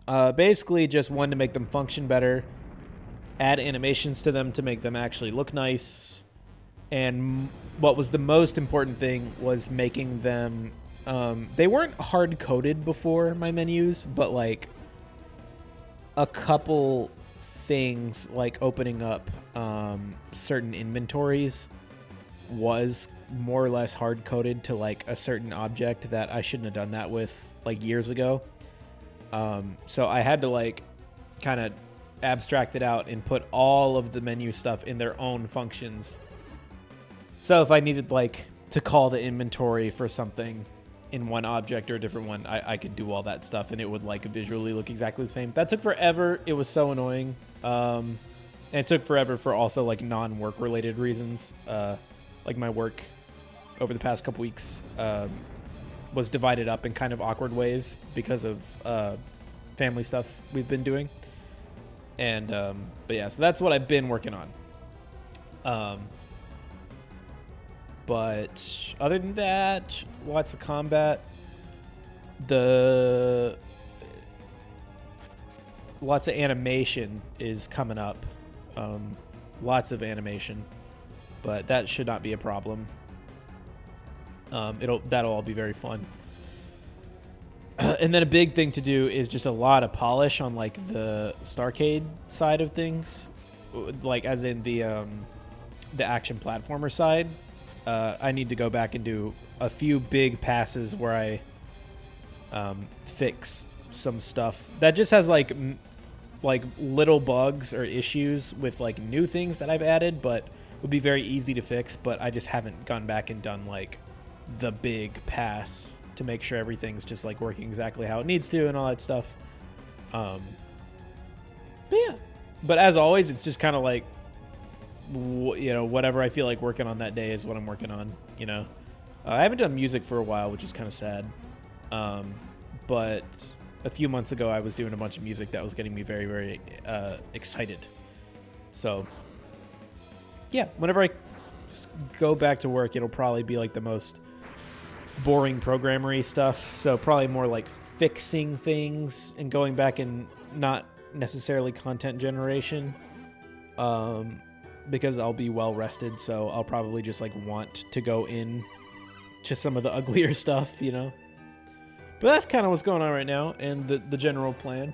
Basically just wanted to make them function better, add animations to them to make them actually look nice, and what was the most important thing was making them they weren't hard-coded before, my menus, but like a couple things like opening up certain inventories was more or less hard-coded to like a certain object that I shouldn't have done that with like years ago. So I had to like kind of abstract it out and put all of the menu stuff in their own functions. So if I needed like to call the inventory for something in one object or a different one, I could do all that stuff and it would like visually look exactly the same. That took forever. It was so annoying. And it took forever for also like non-work related reasons. Like my work over the past couple weeks was divided up in kind of awkward ways because of family stuff we've been doing. And but yeah, so that's what I've been working on. But other than that, lots of combat. Lots of animation is coming up. Lots of animation, but that should not be a problem. That'll all be very fun. And then a big thing to do is just a lot of polish on like the Starcade side of things, like as in the action platformer side. I need to go back and do a few big passes where I fix some stuff that just has like little bugs or issues with like new things that I've added, but would be very easy to fix. But I just haven't gone back and done like the big pass to make sure everything's just like working exactly how it needs to and all that stuff. But yeah, but as always, it's just kind of like, you know, whatever I feel like working on that day is what I'm working on, you know. I haven't done music for a while, which is kind of sad. But a few months ago, I was doing a bunch of music that was getting me very, very excited. So, yeah, whenever I go back to work, it'll probably be like the most boring programmery stuff. So probably more like fixing things and going back and not necessarily content generation. Because I'll be well rested, so I'll probably just like want to go in to some of the uglier stuff, you know. But that's kind of what's going on right now and the general plan.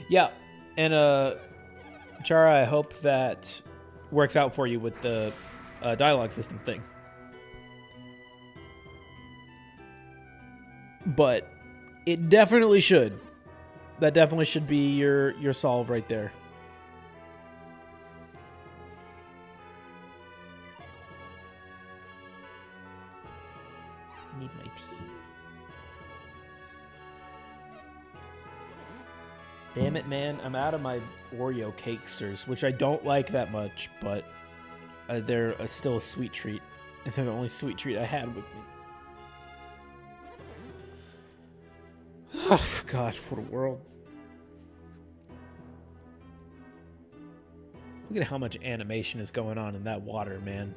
Yeah, and Chara, I hope that works out for you with the dialogue system thing. But it definitely should. That definitely should be your solve right there. Need my tea. Damn it, man. I'm out of my Oreo cakesters, which I don't like that much, but they're still a sweet treat. And they're the only sweet treat I had with me. Oh, God, what a world. Look at how much animation is going on in that water, man.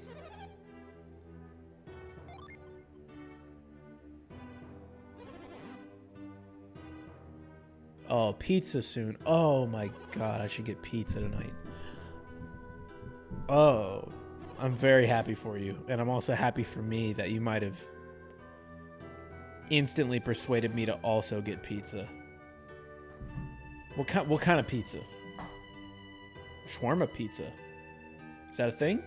Oh, pizza soon. Oh my God, I should get pizza tonight. Oh, I'm very happy for you. And I'm also happy for me that you might have instantly persuaded me to also get pizza. What kind of pizza? Shawarma pizza. Is that a thing?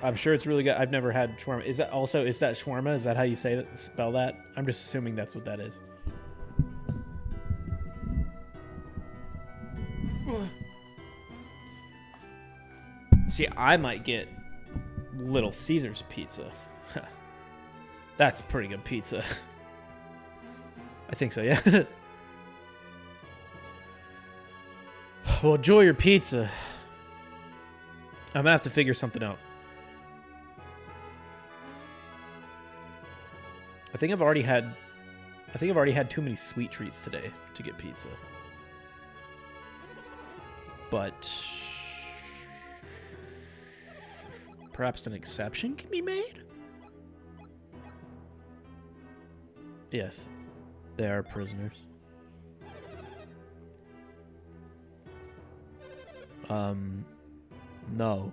I'm sure it's really good. I've never had shawarma. Is that shawarma? Is that how you spell that? I'm just assuming that's what that is. See, I might get Little Caesars pizza. That's pretty good pizza. I think so, yeah. Well, enjoy your pizza. I'm gonna have to figure something out. I think I've already had too many sweet treats today to get pizza. But perhaps an exception can be made? Yes, they are prisoners. No.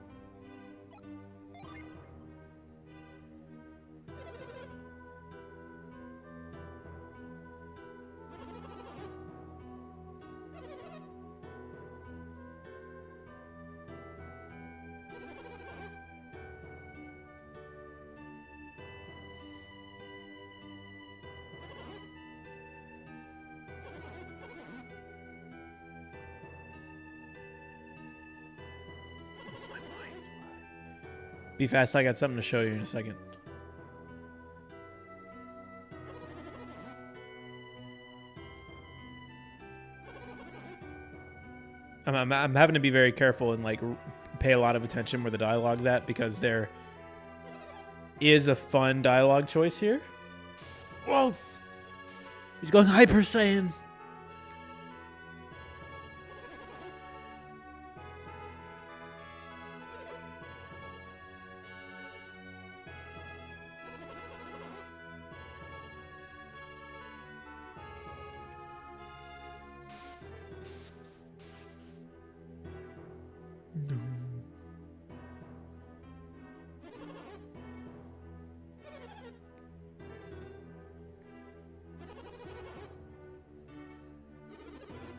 Be fast, I got something to show you in a second. I'm having to be very careful and like pay a lot of attention where the dialogue's at, because there is a fun dialogue choice here. Whoa! He's going Hyper Saiyan.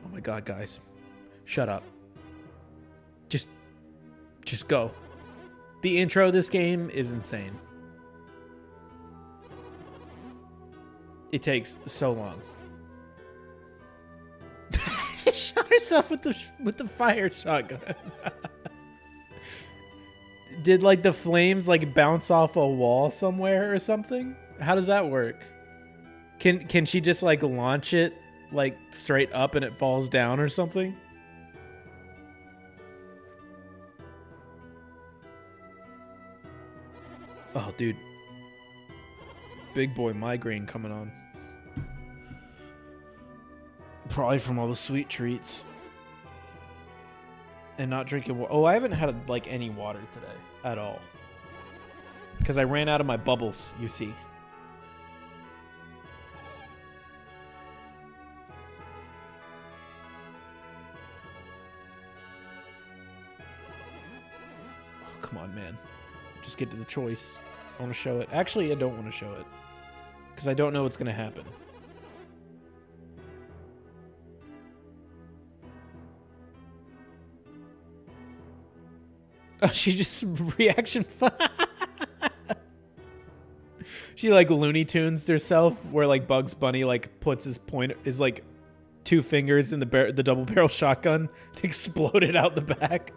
Oh my god, guys. Shut up. Just go. The intro of this game is insane. It takes so long. She shot herself with the fire shotgun. Did like the flames like bounce off a wall somewhere or something? How does that work? Can she just like launch it like straight up and it falls down or something? Oh, dude. Big boy migraine coming on. Probably from all the sweet treats. And not drinking water. Oh, I haven't had like any water today at all. Because I ran out of my bubbles, you see. Oh, come on, man. Just get to the choice. I want to show it. Actually, I don't want to show it. Because I don't know what's going to happen. Oh, she just reaction. She like Looney Tunes herself, where like Bugs Bunny like puts his like 2 fingers in the double barrel shotgun and exploded out the back.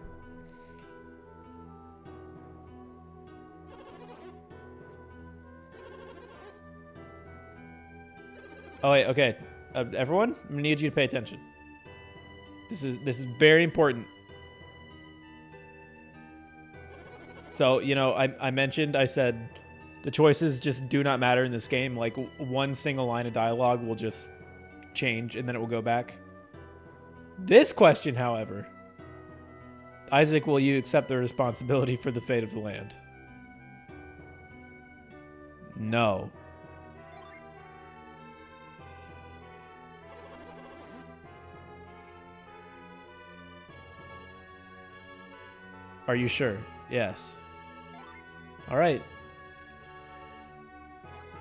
Oh wait, okay, everyone, I'm gonna need you to pay attention. This is very important. So, you know, I said the choices just do not matter in this game. Like, one single line of dialogue will just change, and then it will go back. This question, however, Isaac, will you accept the responsibility for the fate of the land? No. Are you sure? Yes. All right.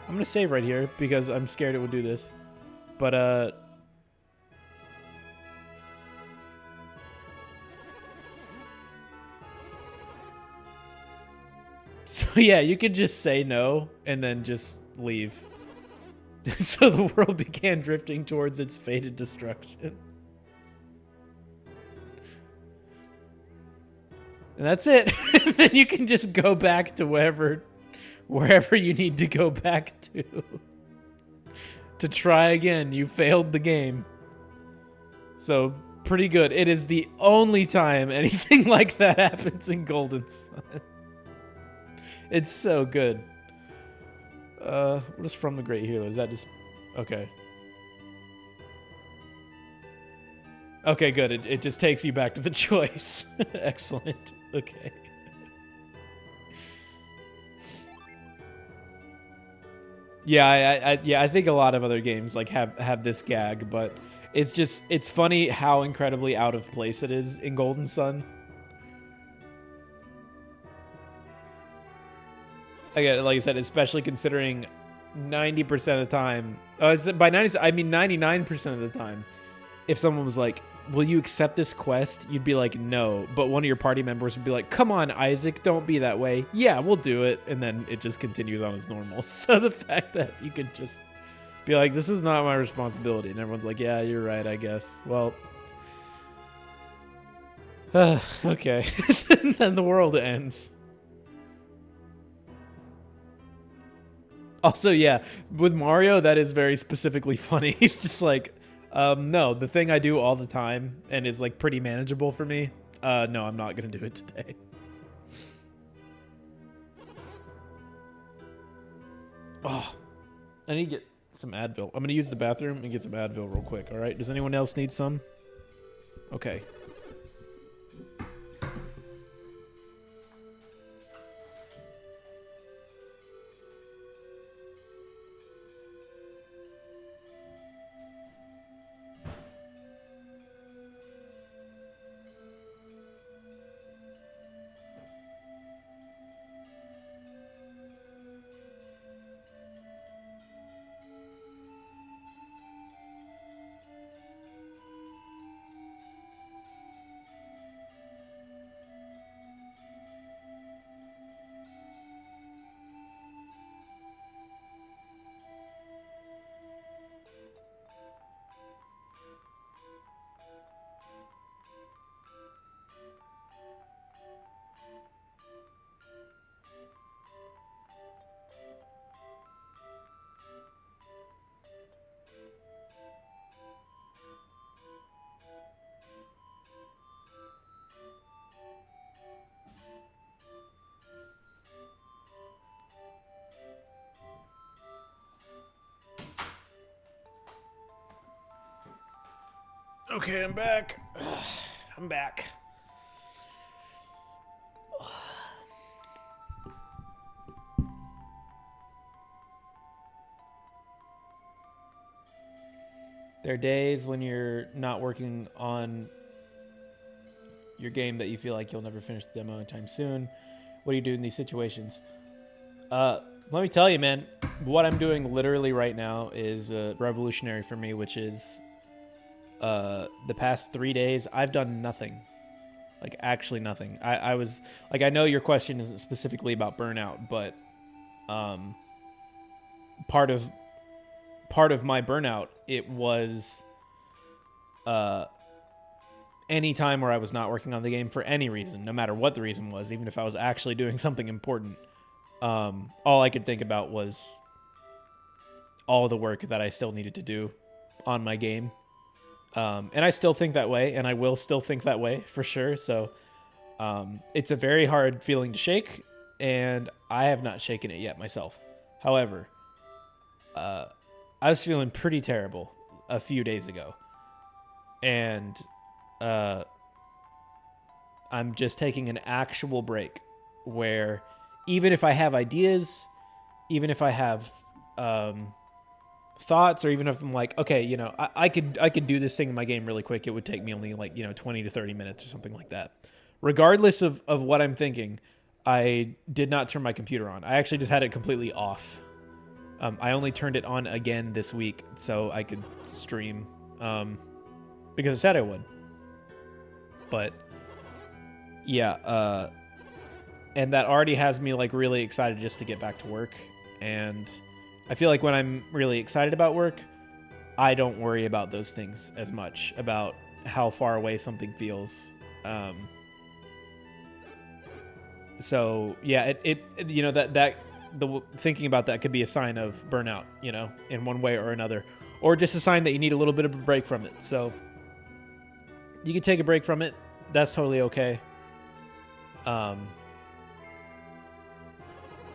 I'm going to save right here because I'm scared it would do this. But, so yeah, you could just say no and then just leave. So the world began drifting towards its fated destruction. And that's it. And then you can just go back to wherever you need to go back to try again. You failed the game. So pretty good. It is the only time anything like that happens in Golden Sun. It's so good. What is From the Great Hero? Is that just okay? Okay, good. It just takes you back to the choice. Excellent. Okay. Yeah, I think a lot of other games like have this gag, but it's funny how incredibly out of place it is in Golden Sun. Again, like I said, especially considering 90% of the time, by 90, I mean 99% of the time, if someone was like, will you accept this quest? You'd be like, no. But one of your party members would be like, come on, Isaac, don't be that way. Yeah, we'll do it. And then it just continues on as normal. So the fact that you could just be like, this is not my responsibility. And everyone's like, yeah, you're right, I guess. Well, okay. Then the world ends. Also, yeah, with Mario, that is very specifically funny. He's just like, no, the thing I do all the time and is like pretty manageable for me. No, I'm not gonna do it today. Oh, I need to get some Advil. I'm gonna use the bathroom and get some Advil real quick. All right. Does anyone else need some? Okay. Okay, I'm back. I'm back. There are days when you're not working on your game that you feel like you'll never finish the demo anytime soon. What do you do in these situations? Let me tell you, man, what I'm doing literally right now is revolutionary for me, which is the past 3 days, I've done nothing. Like, actually nothing. I was, like, I know your question isn't specifically about burnout, but part of my burnout, it was any time where I was not working on the game for any reason, no matter what the reason was, even if I was actually doing something important, all I could think about was all the work that I still needed to do on my game. And I still think that way, and I will still think that way for sure. So it's a very hard feeling to shake, and I have not shaken it yet myself. However, I was feeling pretty terrible a few days ago, and I'm just taking an actual break where even if I have ideas, even if I have thoughts, or even if I'm like, okay, you know, I could do this thing in my game really quick. It would take me only like, 20 to 30 minutes or something like that. Regardless of what I'm thinking, I did not turn my computer on. I actually just had it completely off. I only turned it on again this week so I could stream because I said I would. But yeah, and that already has me like really excited just to get back to work. And I feel like when I'm really excited about work, I don't worry about those things as much, about how far away something feels. So yeah, it that the thinking about that could be a sign of burnout, in one way or another, or just a sign that you need a little bit of a break from it. So you can take a break from it. That's totally okay.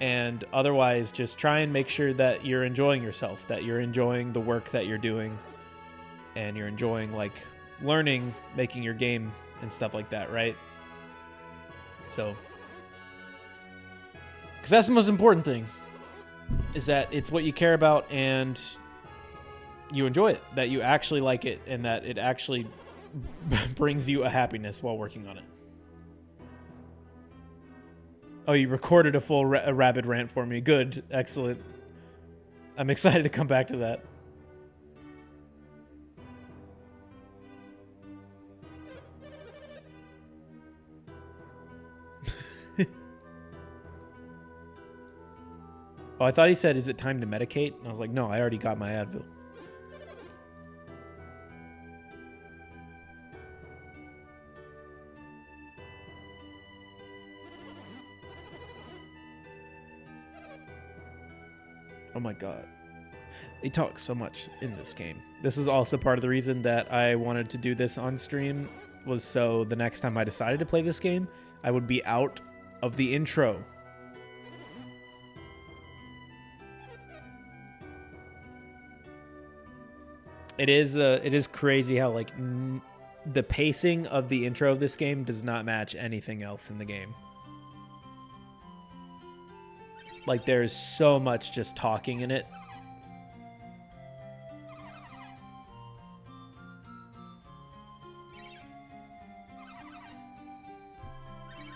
And otherwise, just try and make sure that you're enjoying yourself, that you're enjoying the work that you're doing, and you're enjoying like learning, making your game and stuff like that, right? So, because that's the most important thing, is that it's what you care about and you enjoy it, that you actually like it, and that it actually brings you a happiness while working on it. Oh, you recorded a full rabid rant for me. Good. Excellent. I'm excited to come back to that. Oh, I thought he said, is it time to medicate? And I was like, no, I already got my Advil. Oh my god. They talk so much in this game. This is also part of the reason that I wanted to do this on stream, was so the next time I decided to play this game, I would be out of the intro. It is crazy how like the pacing of the intro of this game does not match anything else in the game. Like there's so much just talking in it.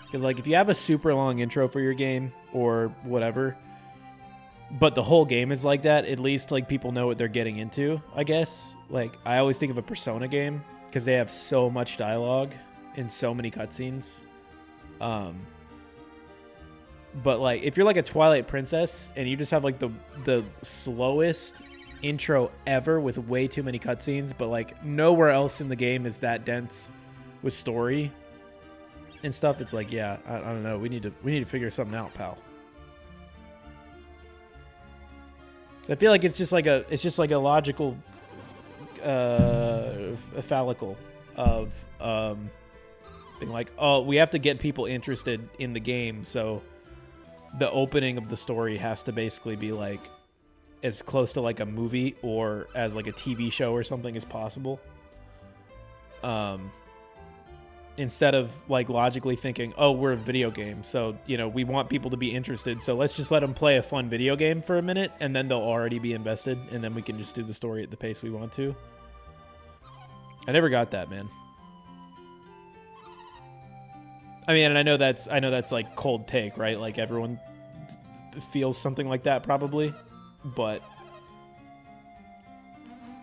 Because like if you have a super long intro for your game or whatever, but the whole game is like that, at least like people know what they're getting into, I guess. Like I always think of a Persona game because they have so much dialogue in so many cutscenes. But like if you're like a Twilight Princess and you just have like the slowest intro ever with way too many cutscenes, but like nowhere else in the game is that dense with story and stuff, it's like, yeah, I don't know. We need to figure something out, pal. So I feel like it's just like a logical a phallical of being like, oh, we have to get people interested in the game, so the opening of the story has to basically be like as close to like a movie or as like a TV show or something as possible. Instead of like logically thinking, oh, we're a video game, so you know we want people to be interested, so let's just let them play a fun video game for a minute and then they'll already be invested, and then we can just do the story at the pace we want to. I never got that, man. I mean, and I know that's like cold take, right? Like everyone feels something like that probably, but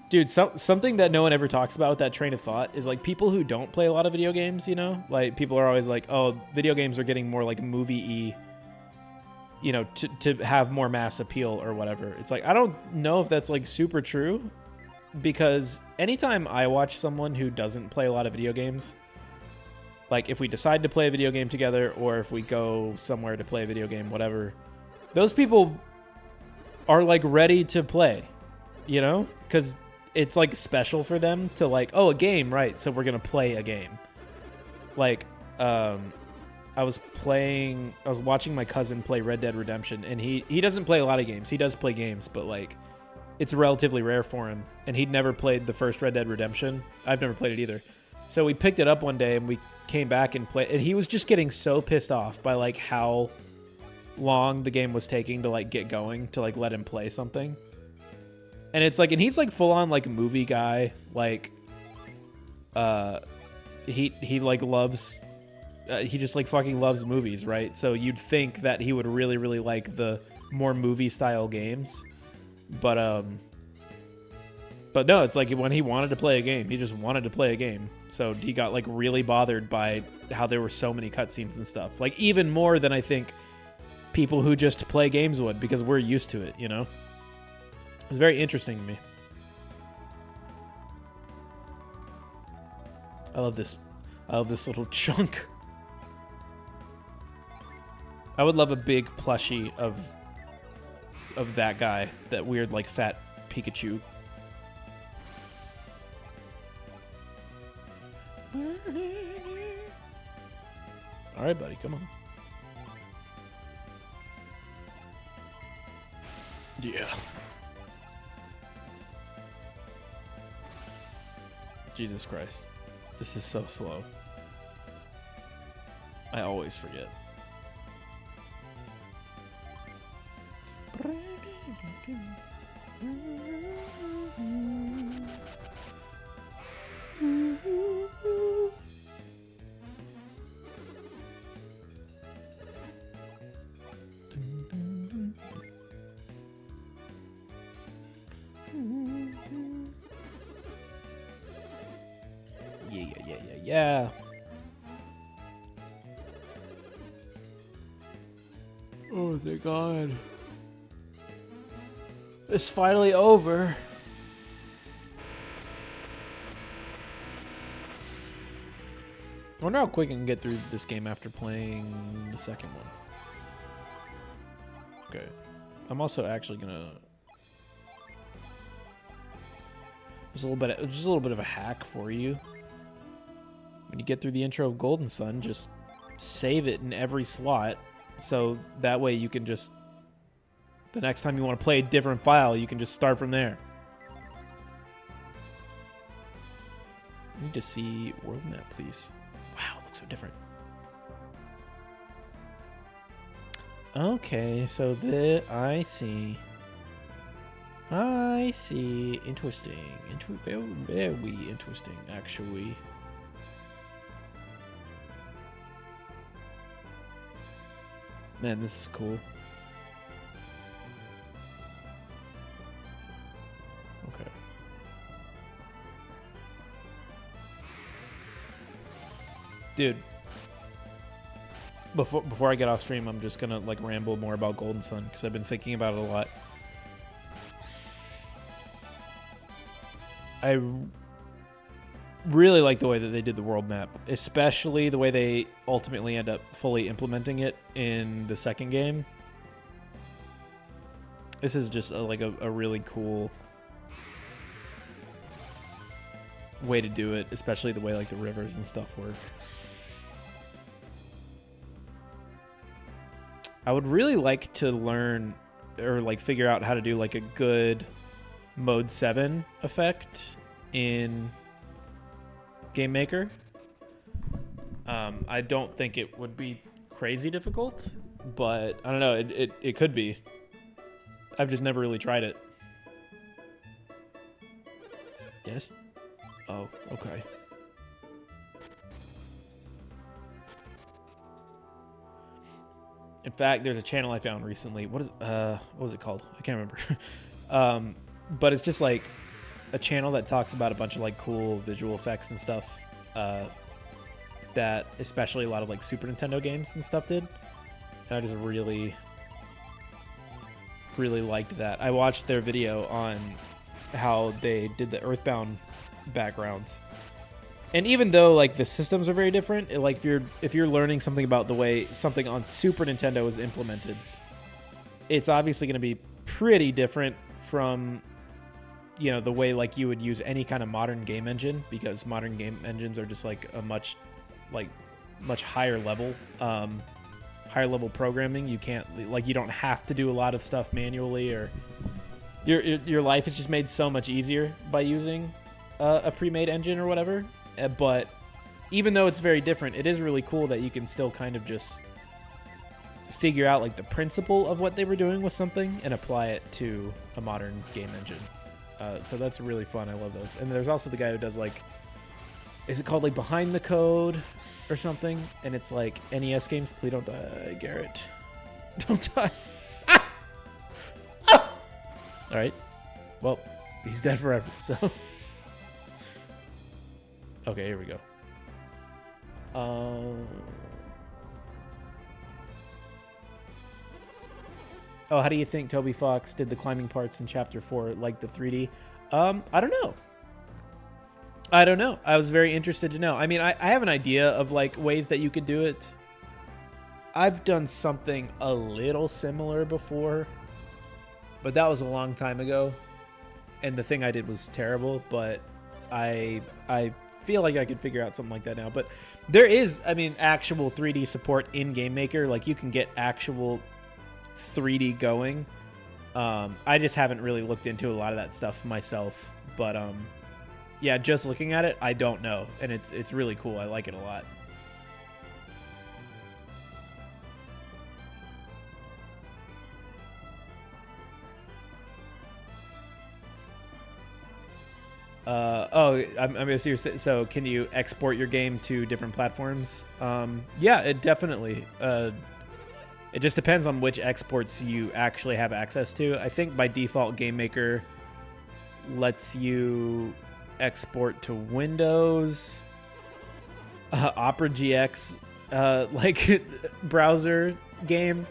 dude, something that no one ever talks about with that train of thought is like people who don't play a lot of video games, you know? Like people are always like, oh, video games are getting more like movie-y, you know, to have more mass appeal or whatever. It's like, I don't know if that's like super true, because anytime I watch someone who doesn't play a lot of video games, like if we decide to play a video game together or if we go somewhere to play a video game, whatever, those people are like ready to play, you know? Because it's like special for them to like, oh, a game, right? So we're gonna play a game. Like, I was watching my cousin play Red Dead Redemption, and he doesn't play a lot of games. He does play games, but like, it's relatively rare for him. And he'd never played the first Red Dead Redemption. I've never played it either. So we picked it up one day and we came back and played, and he was just getting so pissed off by like how long the game was taking to like get going, to like let him play something. And it's like, and he's like full on like movie guy. Like, he like loves, he just like fucking loves movies, right? So you'd think that he would really, really like the more movie style games. But no, it's like when he wanted to play a game, he just wanted to play a game. So he got like really bothered by how there were so many cutscenes and stuff. Like even more than I think people who just play games would, because we're used to it, you know? It's very interesting to me. I love this little chunk. I would love a big plushie of that guy, that weird like fat Pikachu. All right, buddy, come on. Yeah. Jesus Christ. This is so slow. I always forget. Yeah. Oh, thank God. It's finally over. I wonder how quick I can get through this game after playing the second one. Okay. I'm also actually gonna Just a little bit of a hack for you. When you get through the intro of Golden Sun, just save it in every slot, so that way you can just, the next time you want to play a different file, you can just start from there. I need to see world map, please. Wow, it looks so different. Okay, so I see. I see. Interesting. Very interesting, actually. Man, this is cool. Okay. Dude. Before I get off stream, I'm just gonna like ramble more about Golden Sun because I've been thinking about it a lot. I really like the way that they did the world map, especially the way they ultimately end up fully implementing it in the second game. This is just a really cool way to do it, especially the way like the rivers and stuff work. I would really like to learn or like figure out how to do like a good Mode 7 effect in Game Maker. I don't think it would be crazy difficult, but I don't know, it could be. I've just never really tried it. Yes? Oh, okay. In fact, there's a channel I found recently. What was it called? I can't remember. But it's just like a channel that talks about a bunch of like cool visual effects and stuff that especially a lot of like Super Nintendo games and stuff did. And I just really liked that. I watched their video on how they did the Earthbound backgrounds. And even though like the systems are very different, like if you're learning something about the way something on Super Nintendo was implemented, it's obviously going to be pretty different from, you know, the way like you would use any kind of modern game engine, because modern game engines are just like a much higher level programming. You can't, like, you don't have to do a lot of stuff manually, or your life is just made so much easier by using a pre-made engine or whatever. But even though it's very different, it is really cool that you can still kind of just figure out like the principle of what they were doing with something and apply it to a modern game engine. So that's really fun. I love those. And there's also the guy who does like, is it called like Behind the Code or something? And it's like NES games. Please don't die, Garrett. Don't die. Ah! Ah! All right. Well, he's dead forever. So. Okay, here we go. Oh, how do you think Toby Fox did the climbing parts in Chapter 4, like the 3D? I don't know. I was very interested to know. I mean, I have an idea of like ways that you could do it. I've done something a little similar before, but that was a long time ago, and the thing I did was terrible, but I feel like I could figure out something like that now. But there is, I mean, actual 3D support in Game Maker. Like, you can get actual 3D going. I just haven't really looked into a lot of that stuff myself. But yeah, just looking at it, I don't know. And it's really cool. I like it a lot. I'm assuming, so can you export your game to different platforms? Yeah, it definitely. It just depends on which exports you actually have access to. I think by default, Game Maker lets you export to Windows, Opera GX, like browser game,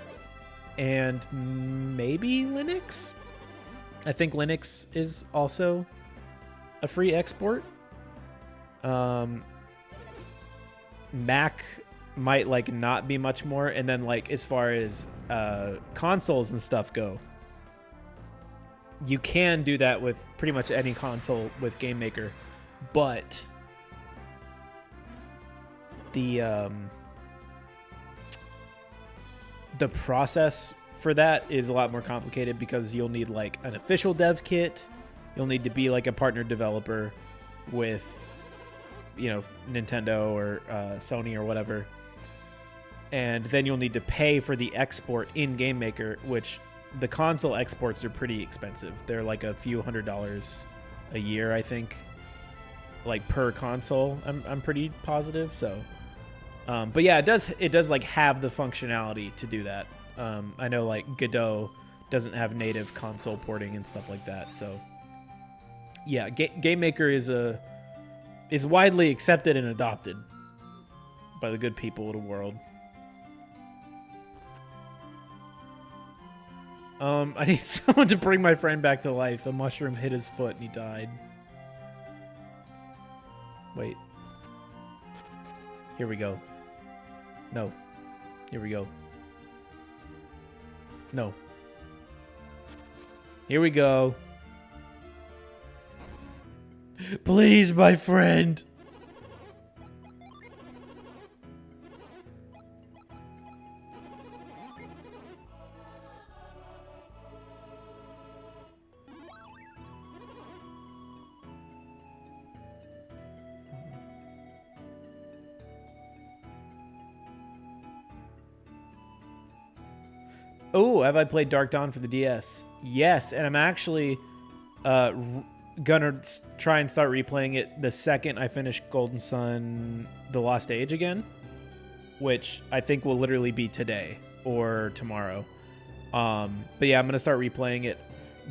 and maybe Linux. I think Linux is also a free export. Mac might like not be much more, and then like as far as consoles and stuff go, you can do that with pretty much any console with Game Maker, but the process for that is a lot more complicated because you'll need like an official dev kit. You'll need to be like a partner developer with, you know, Nintendo or Sony or whatever. And then you'll need to pay for the export in Game Maker, which the console exports are pretty expensive. They're like a few $100s a year, I think, like per console. I'm pretty positive. So, but yeah, it does like have the functionality to do that. I know like Godot doesn't have native console porting and stuff like that. So yeah, Game Maker is widely accepted and adopted by the good people of the world. I need someone to bring my friend back to life. A mushroom hit his foot and he died. Wait. Here we go. No. Here we go. No. Here we go. Please, my friend. Oh, have I played Dark Dawn for the DS? Yes, and I'm actually gonna try and start replaying it the second I finish Golden Sun The Lost Age again, which I think will literally be today or tomorrow. But yeah, I'm gonna start replaying it.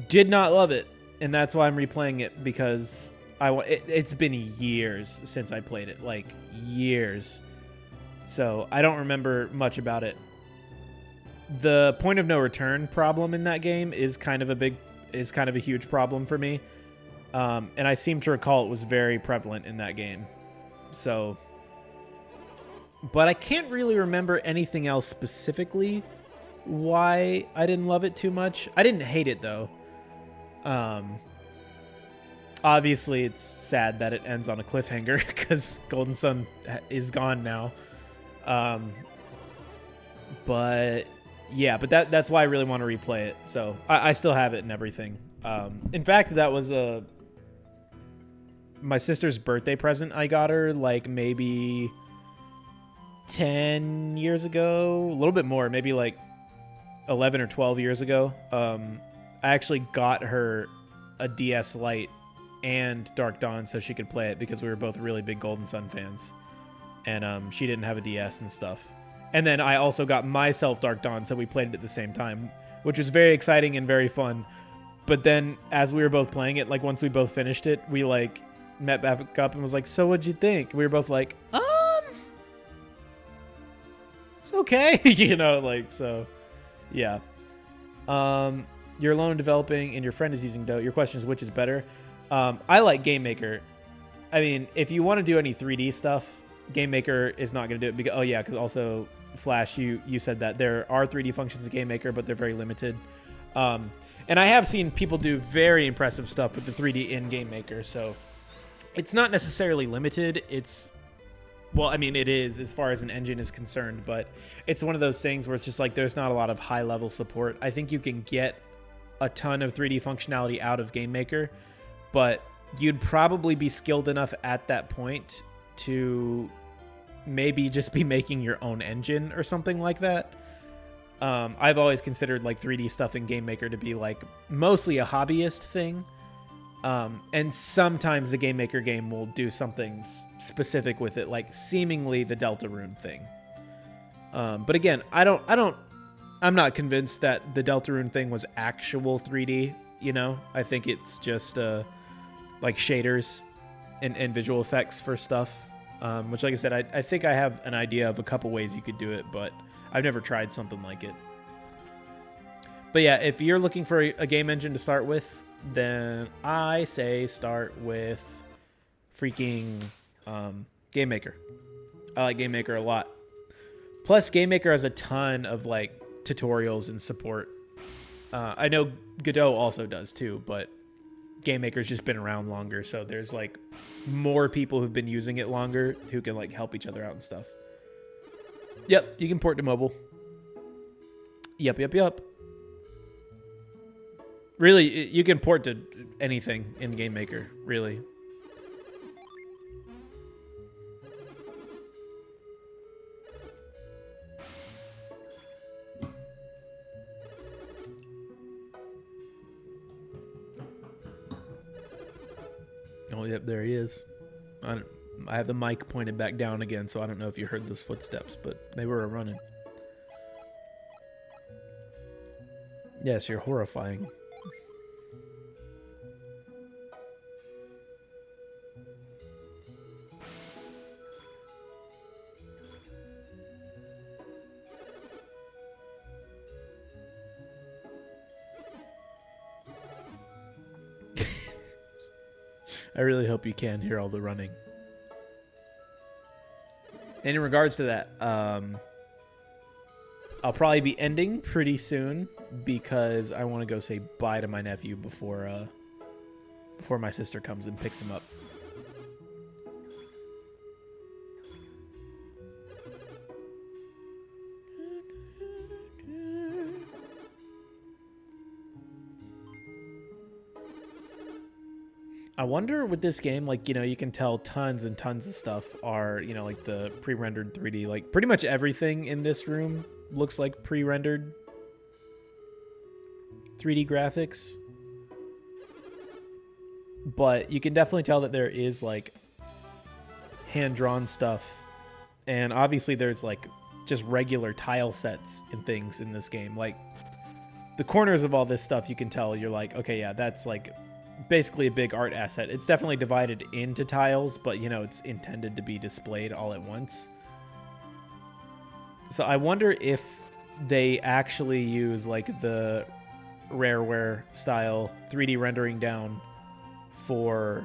Did not love it, and that's why I'm replaying it, because it's been years since I played it, like years. So I don't remember much about it. The point of no return problem in that game is kind of a huge problem for me. And I seem to recall it was very prevalent in that game. So, but I can't really remember anything else specifically why I didn't love it too much. I didn't hate it though. Obviously it's sad that it ends on a cliffhanger because Golden Sun is gone now. But yeah, but that's why I really want to replay it. So I still have it and everything. In fact, that was my sister's birthday present I got her like maybe 10 years ago, a little bit more, maybe like 11 or 12 years ago. I actually got her a DS Lite and Dark Dawn so she could play it because we were both really big Golden Sun fans. And she didn't have a DS and stuff. And then I also got myself Dark Dawn, so we played it at the same time, which was very exciting and very fun. But then as we were both playing it, like once we both finished it, we like met back up and was like, so what'd you think? We were both like, it's okay. You know, like, so yeah. You're alone developing and your friend is using Doe. Your question is, which is better? I like Game Maker. I mean, if you want to do any 3D stuff, Game Maker is not going to do it. Because, because also Flash, you said that there are 3D functions in Game Maker, but they're very limited. And I have seen people do very impressive stuff with the 3D in Game Maker, so it's not necessarily limited. Well, I mean, it is as far as an engine is concerned, but it's one of those things where it's just like there's not a lot of high-level support. I think you can get a ton of 3D functionality out of Game Maker, but you'd probably be skilled enough at that point to maybe just be making your own engine or something like that. I've always considered like 3D stuff in Game Maker to be like mostly a hobbyist thing. And sometimes the Game Maker game will do something specific with it, like seemingly the Deltarune thing. But again, I'm not convinced that the Deltarune thing was actual 3D, you know? I think it's just like shaders and visual effects for stuff. Which, like I said, I think I have an idea of a couple ways you could do it, but I've never tried something like it. But yeah, if you're looking for a game engine to start with, then I say start with freaking Game Maker. I like Game Maker a lot. Plus, Game Maker has a ton of like tutorials and support. I know Godot also does too, but Game Maker's just been around longer, so there's like more people who've been using it longer who can like help each other out and stuff. Yep, you can port to mobile. Yep. Really, you can port to anything in Game Maker, really. Oh, yep, there he is. I have the mic pointed back down again, so I don't know if you heard those footsteps, but they were running. Yes, you're horrifying. I really hope you can hear all the running. And in regards to that, I'll probably be ending pretty soon because I want to go say bye to my nephew before my sister comes and picks him up. I wonder with this game, like, you know, you can tell tons and tons of stuff are, you know, like the pre-rendered 3D. Like, pretty much everything in this room looks like pre-rendered 3D graphics. But you can definitely tell that there is, like, hand-drawn stuff. And obviously there's, like, just regular tile sets and things in this game. Like, the corners of all this stuff, you can tell, you're like, okay, yeah, that's, like, basically a big art asset. It's definitely divided into tiles, but you know, it's intended to be displayed all at once. So I wonder if they actually use like the Rareware style 3D rendering down for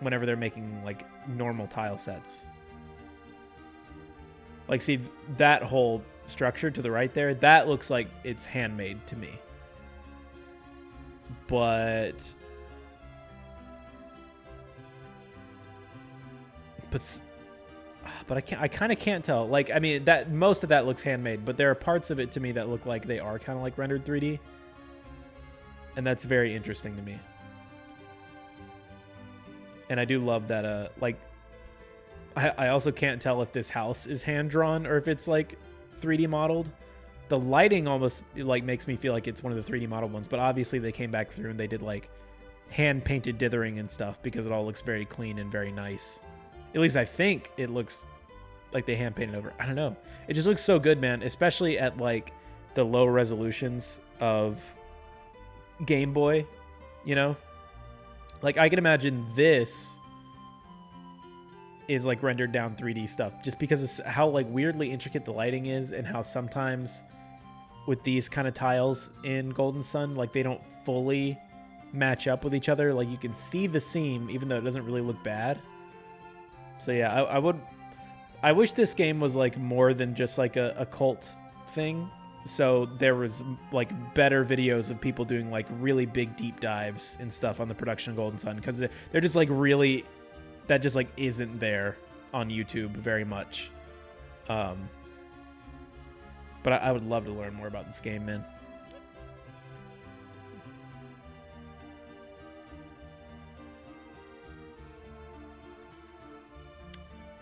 whenever they're making like normal tile sets. Like, see that whole structure to the right there, that looks like it's handmade to me. But I kind of can't tell. Like, I mean, that most of that looks handmade, but there are parts of it to me that look like they are kind of like rendered 3D, and that's very interesting to me. And I do love that. Like, I also can't tell if this house is hand drawn or if it's like 3D modeled. The lighting almost like makes me feel like it's one of the 3D model ones, but obviously they came back through and they did like hand painted dithering and stuff because it all looks very clean and very nice. At least I think it looks like they hand painted over. I don't know. It just looks so good, man, especially at like the low resolutions of Game Boy, you know? Like, I can imagine this is like rendered down 3D stuff just because of how like weirdly intricate the lighting is and how sometimes with these kind of tiles in Golden Sun, like they don't fully match up with each other. Like, you can see the seam even though it doesn't really look bad. So yeah, I wish this game was like more than just like a cult thing. So there was like better videos of people doing like really big deep dives and stuff on the production of Golden Sun, because they're just like really, that just like isn't there on YouTube very much. But I would love to learn more about this game, man.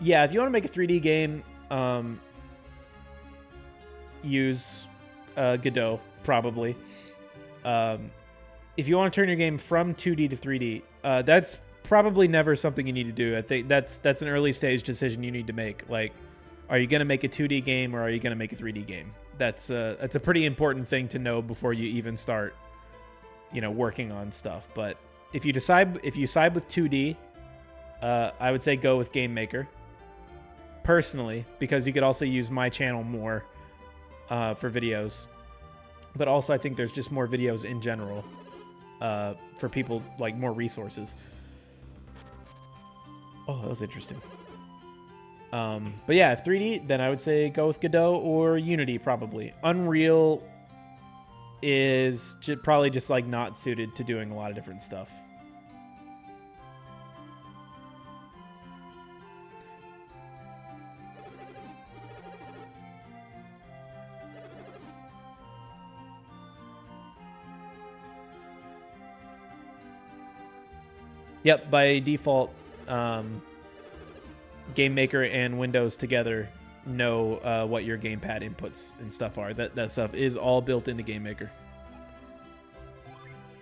Yeah, if you want to make a 3D game, use Godot, probably. If you want to turn your game from 2D to 3D, that's probably never something you need to do. I think that's an early stage decision you need to make. Like, are you going to make a 2D game or are you going to make a 3D game? That's a pretty important thing to know before you even start, you know, working on stuff. But if you side with 2D, I would say go with Game Maker. Personally, because you could also use my channel more for videos. But also, I think there's just more videos in general for people, like more resources. Oh, that was interesting. But yeah, if 3D, then I would say go with Godot or Unity, probably. Unreal, is probably just like not suited to doing a lot of different stuff. Yep, by default, Game Maker and Windows together know what your gamepad inputs and stuff are. That stuff is all built into Game Maker.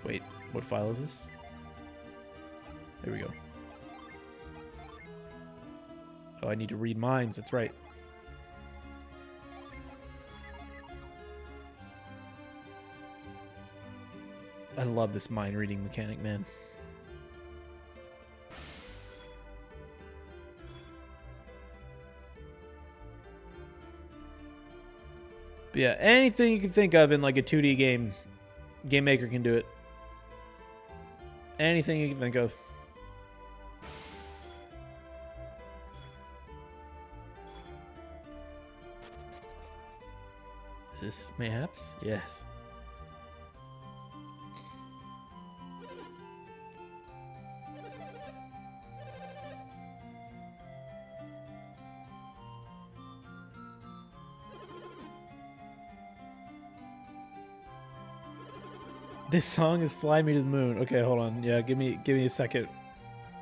Wait, what file is this? There we go. Oh, I need to read mines. That's right. I love this mine reading mechanic, man. But yeah, anything you can think of in like a 2D game, Game Maker can do it. Anything you can think of. Is this mayhaps? Yes. This song is "Fly Me to the Moon." Okay, hold on. Yeah, give me a second.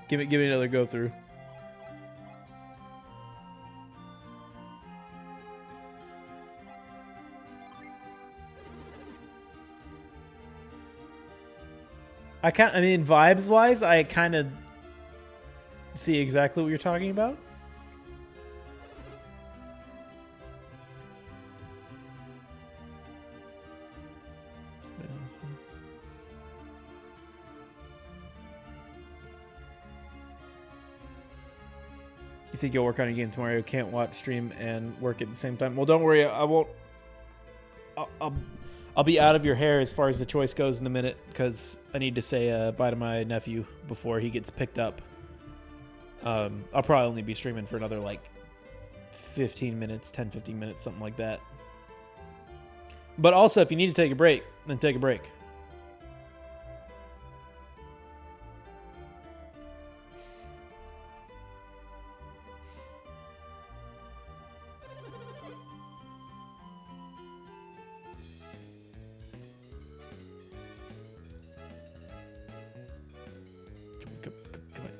Give me another go through. I mean, vibes wise, I kind of see exactly what you're talking about. You think you'll work on a game tomorrow? You can't watch, stream, and work at the same time. Well, don't worry. I won't. I'll be out of your hair as far as the choice goes in a minute because I need to say bye to my nephew before he gets picked up. I'll probably only be streaming for another like 15 minutes, 10-15 minutes, something like that. But also, if you need to take a break, then take a break.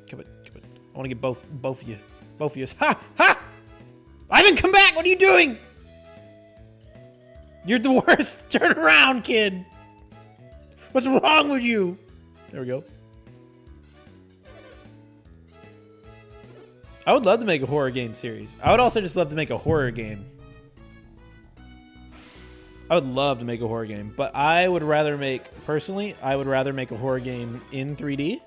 Come on. I want to get both of you. Both of you. Ha! Ha! Ivan, come back! What are you doing? You're the worst. Turn around, kid. What's wrong with you? There we go. I would love to make a horror game series. I would also just love to make a horror game. I would love to make a horror game, but I would rather make, personally, I would rather make a horror game in 3D.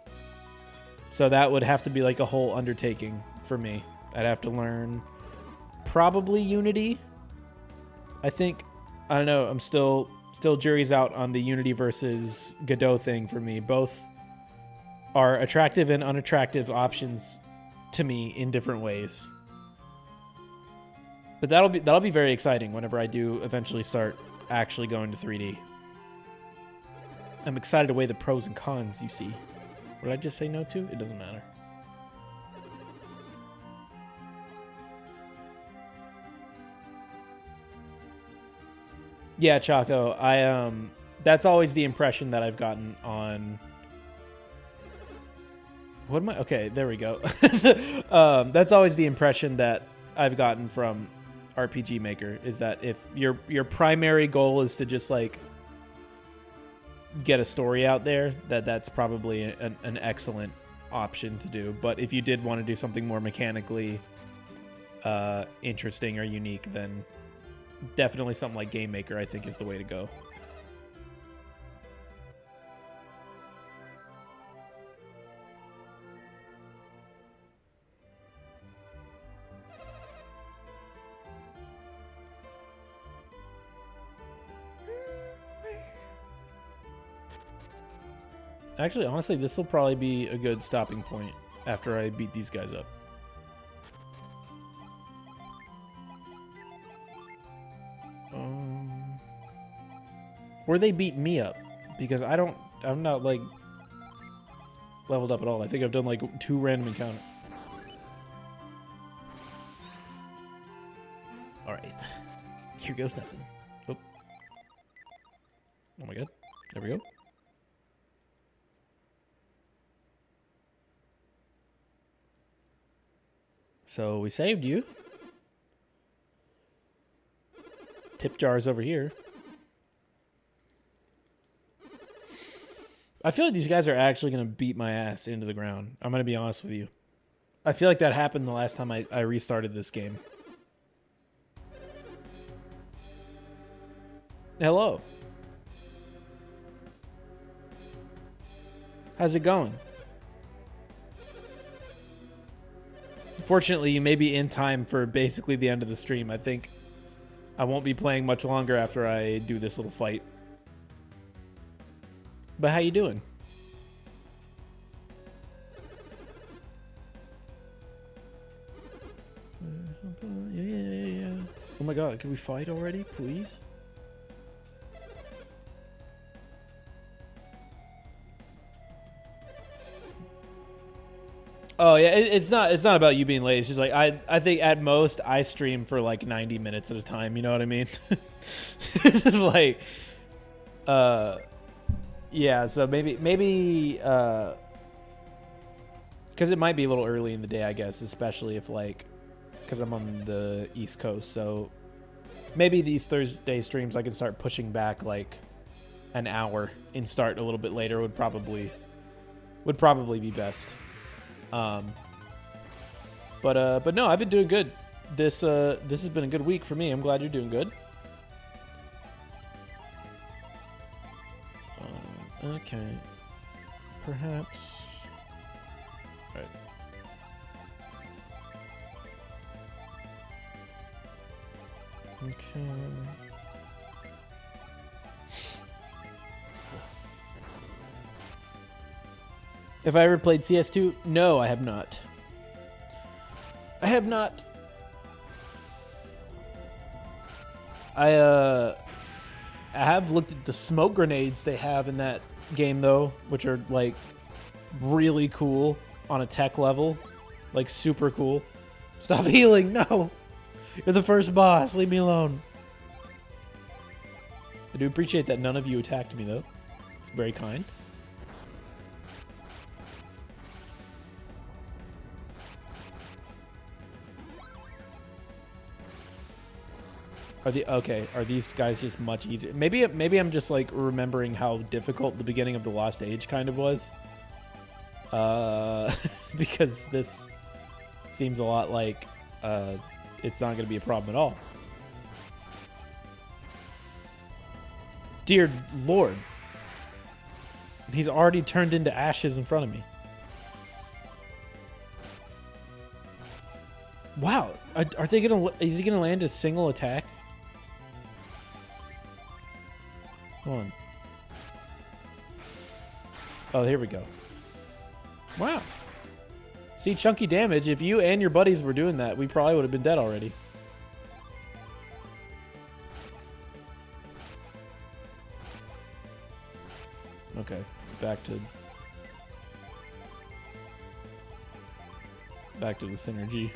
So that would have to be like a whole undertaking for me. I'd have to learn probably Unity. I think, I don't know, I'm still jury's out on the Unity versus Godot thing for me. Both are attractive and unattractive options to me in different ways. But that'll be very exciting whenever I do eventually start actually going to 3D. I'm excited to weigh the pros and cons, you see. What did I just say no to? It doesn't matter. Yeah, Chaco. That's always the impression that I've gotten on. What am I? Okay, there we go. That's always the impression that I've gotten from RPG Maker is that if your primary goal is to just like get a story out there, that's probably an excellent option to do. But if you did want to do something more mechanically interesting or unique, then definitely something like Game Maker I think is the way to go. Actually, honestly, this will probably be a good stopping point after I beat these guys up. Or they beat me up. Because I'm not, like, leveled up at all. I think I've done, like, 2 random encounters. Alright. Here goes nothing. Oh. Oh my god. There we go. So we saved you. Tip jars over here. I feel like these guys are actually going to beat my ass into the ground. I'm going to be honest with you. I feel like that happened the last time I restarted this game. Hello. How's it going? Fortunately, you may be in time for basically the end of the stream. I think I won't be playing much longer after I do this little fight. But how you doing? Yeah. Oh my god, can we fight already, please? Oh yeah, it's not about you being late. It's just like I think at most I stream for like 90 minutes at a time. You know what I mean? Like, yeah. So maybe because it might be a little early in the day, I guess, especially if like because I'm on the East Coast. So maybe these Thursday streams I can start pushing back like an hour and start a little bit later would probably be best. But no, I've been doing good. This has been a good week for me. I'm glad you're doing good. Okay, perhaps. All right. Okay. Have I ever played CS2? No, I have not. I have not. I have looked at the smoke grenades they have in that game though, which are like really cool on a tech level, like super cool. Stop healing! No, you're the first boss. Leave me alone. I do appreciate that none of you attacked me though. It's very kind. Are these guys just much easier? Maybe I'm just like remembering how difficult the beginning of the Lost Age kind of was. Because this seems a lot like it's not going to be a problem at all. Dear Lord. He's already turned into ashes in front of me. Wow. Are they going to... Is he going to land a single attack? Hold on. Oh, here we go. Wow. See, chunky damage. If you and your buddies were doing that, we probably would have been dead already. Okay, back to the synergy.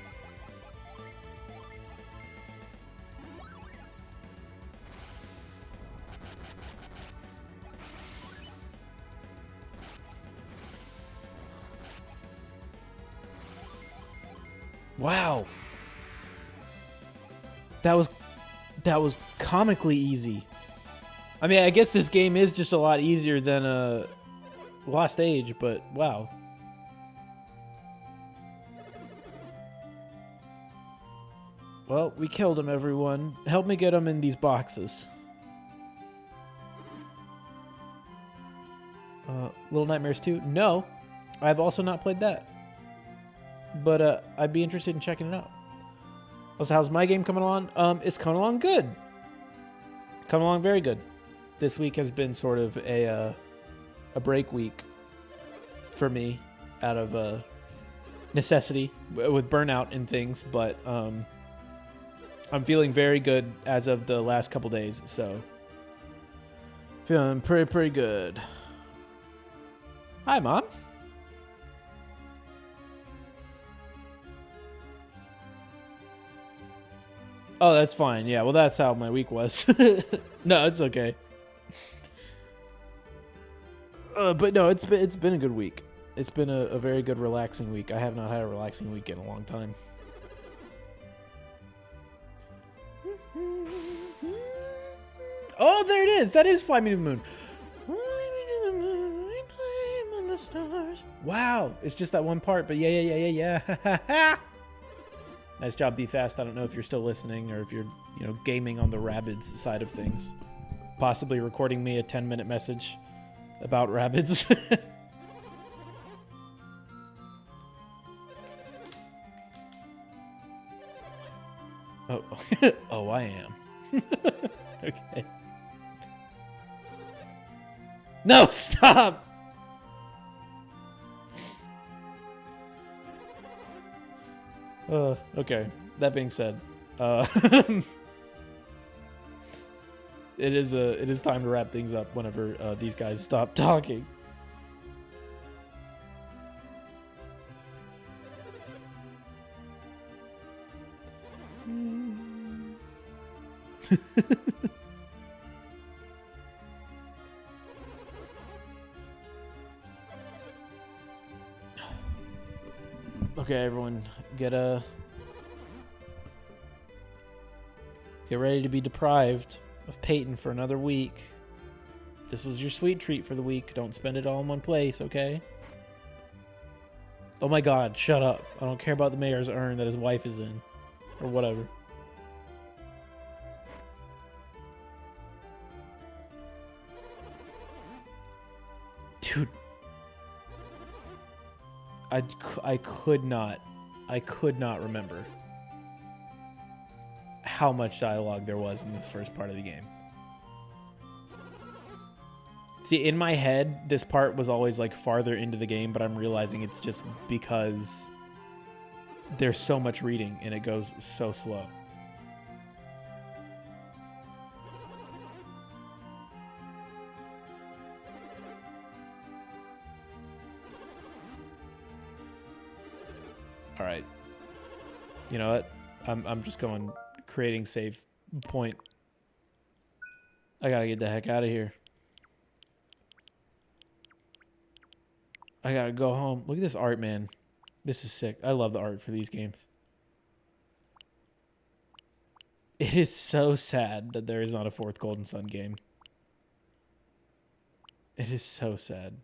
Wow. That was comically easy. I mean, I guess this game is just a lot easier than Lost Age, but wow. Well, we killed him, everyone. Help me get him in these boxes. Little Nightmares 2? No. I've also not played that. But I'd be interested in checking it out. Also, how's my game coming along? It's coming along good. Coming along very good. This week has been sort of a break week for me out of necessity with burnout and things, but I'm feeling very good as of the last couple days, so Feeling pretty good. Hi, Mom. Oh, that's fine. Yeah, well, that's how my week was. No, it's okay. But no, it's been a good week. It's been a very good, relaxing week. I have not had a relaxing week in a long time. Oh, there it is. That is Fly Me to the Moon. Fly me to the moon, we play among the stars. Wow, it's just that one part, but yeah. Nice job, Be Fast. I don't know if you're still listening or if you're, gaming on the Rabbids side of things. Possibly recording me a 10-minute message about Rabbids. Oh, oh, I am. Okay. No, stop! Okay. That being said, it is time to wrap things up whenever these guys stop talking. Okay, everyone, get ready to be deprived of Peyton for another week. This was your sweet treat for the week. Don't spend it all in one place, okay? Oh my God, shut up. I don't care about the mayor's urn that his wife is in. Or whatever. Dude. I could not remember how much dialogue there was in this first part of the game. See, in my head, this part was always like farther into the game, but I'm realizing it's just because there's so much reading and it goes so slow. All right. You know what? I'm just going creating save point. I gotta get the heck out of here. I gotta go home. Look at this art, man. This is sick. I love the art for these games. It is so sad that there is not a fourth Golden Sun game. It is so sad.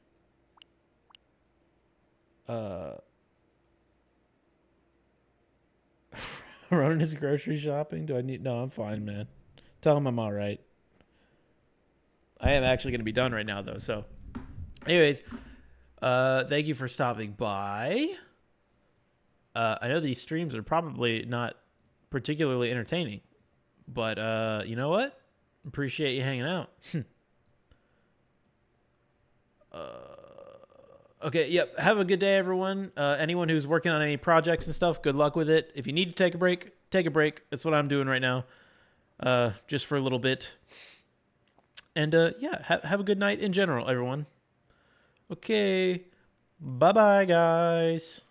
Ronan is grocery shopping? Do I need... No, I'm fine, man. Tell him I'm all right. I am actually going to be done right now, though. So, anyways, thank you for stopping by. I know these streams are probably not particularly entertaining, but you know what? Appreciate you hanging out. Okay, yep. Have a good day, everyone. Anyone who's working on any projects and stuff, good luck with it. If you need to take a break, take a break. That's what I'm doing right now, just for a little bit. And yeah, have a good night in general, everyone. Okay, bye-bye, guys.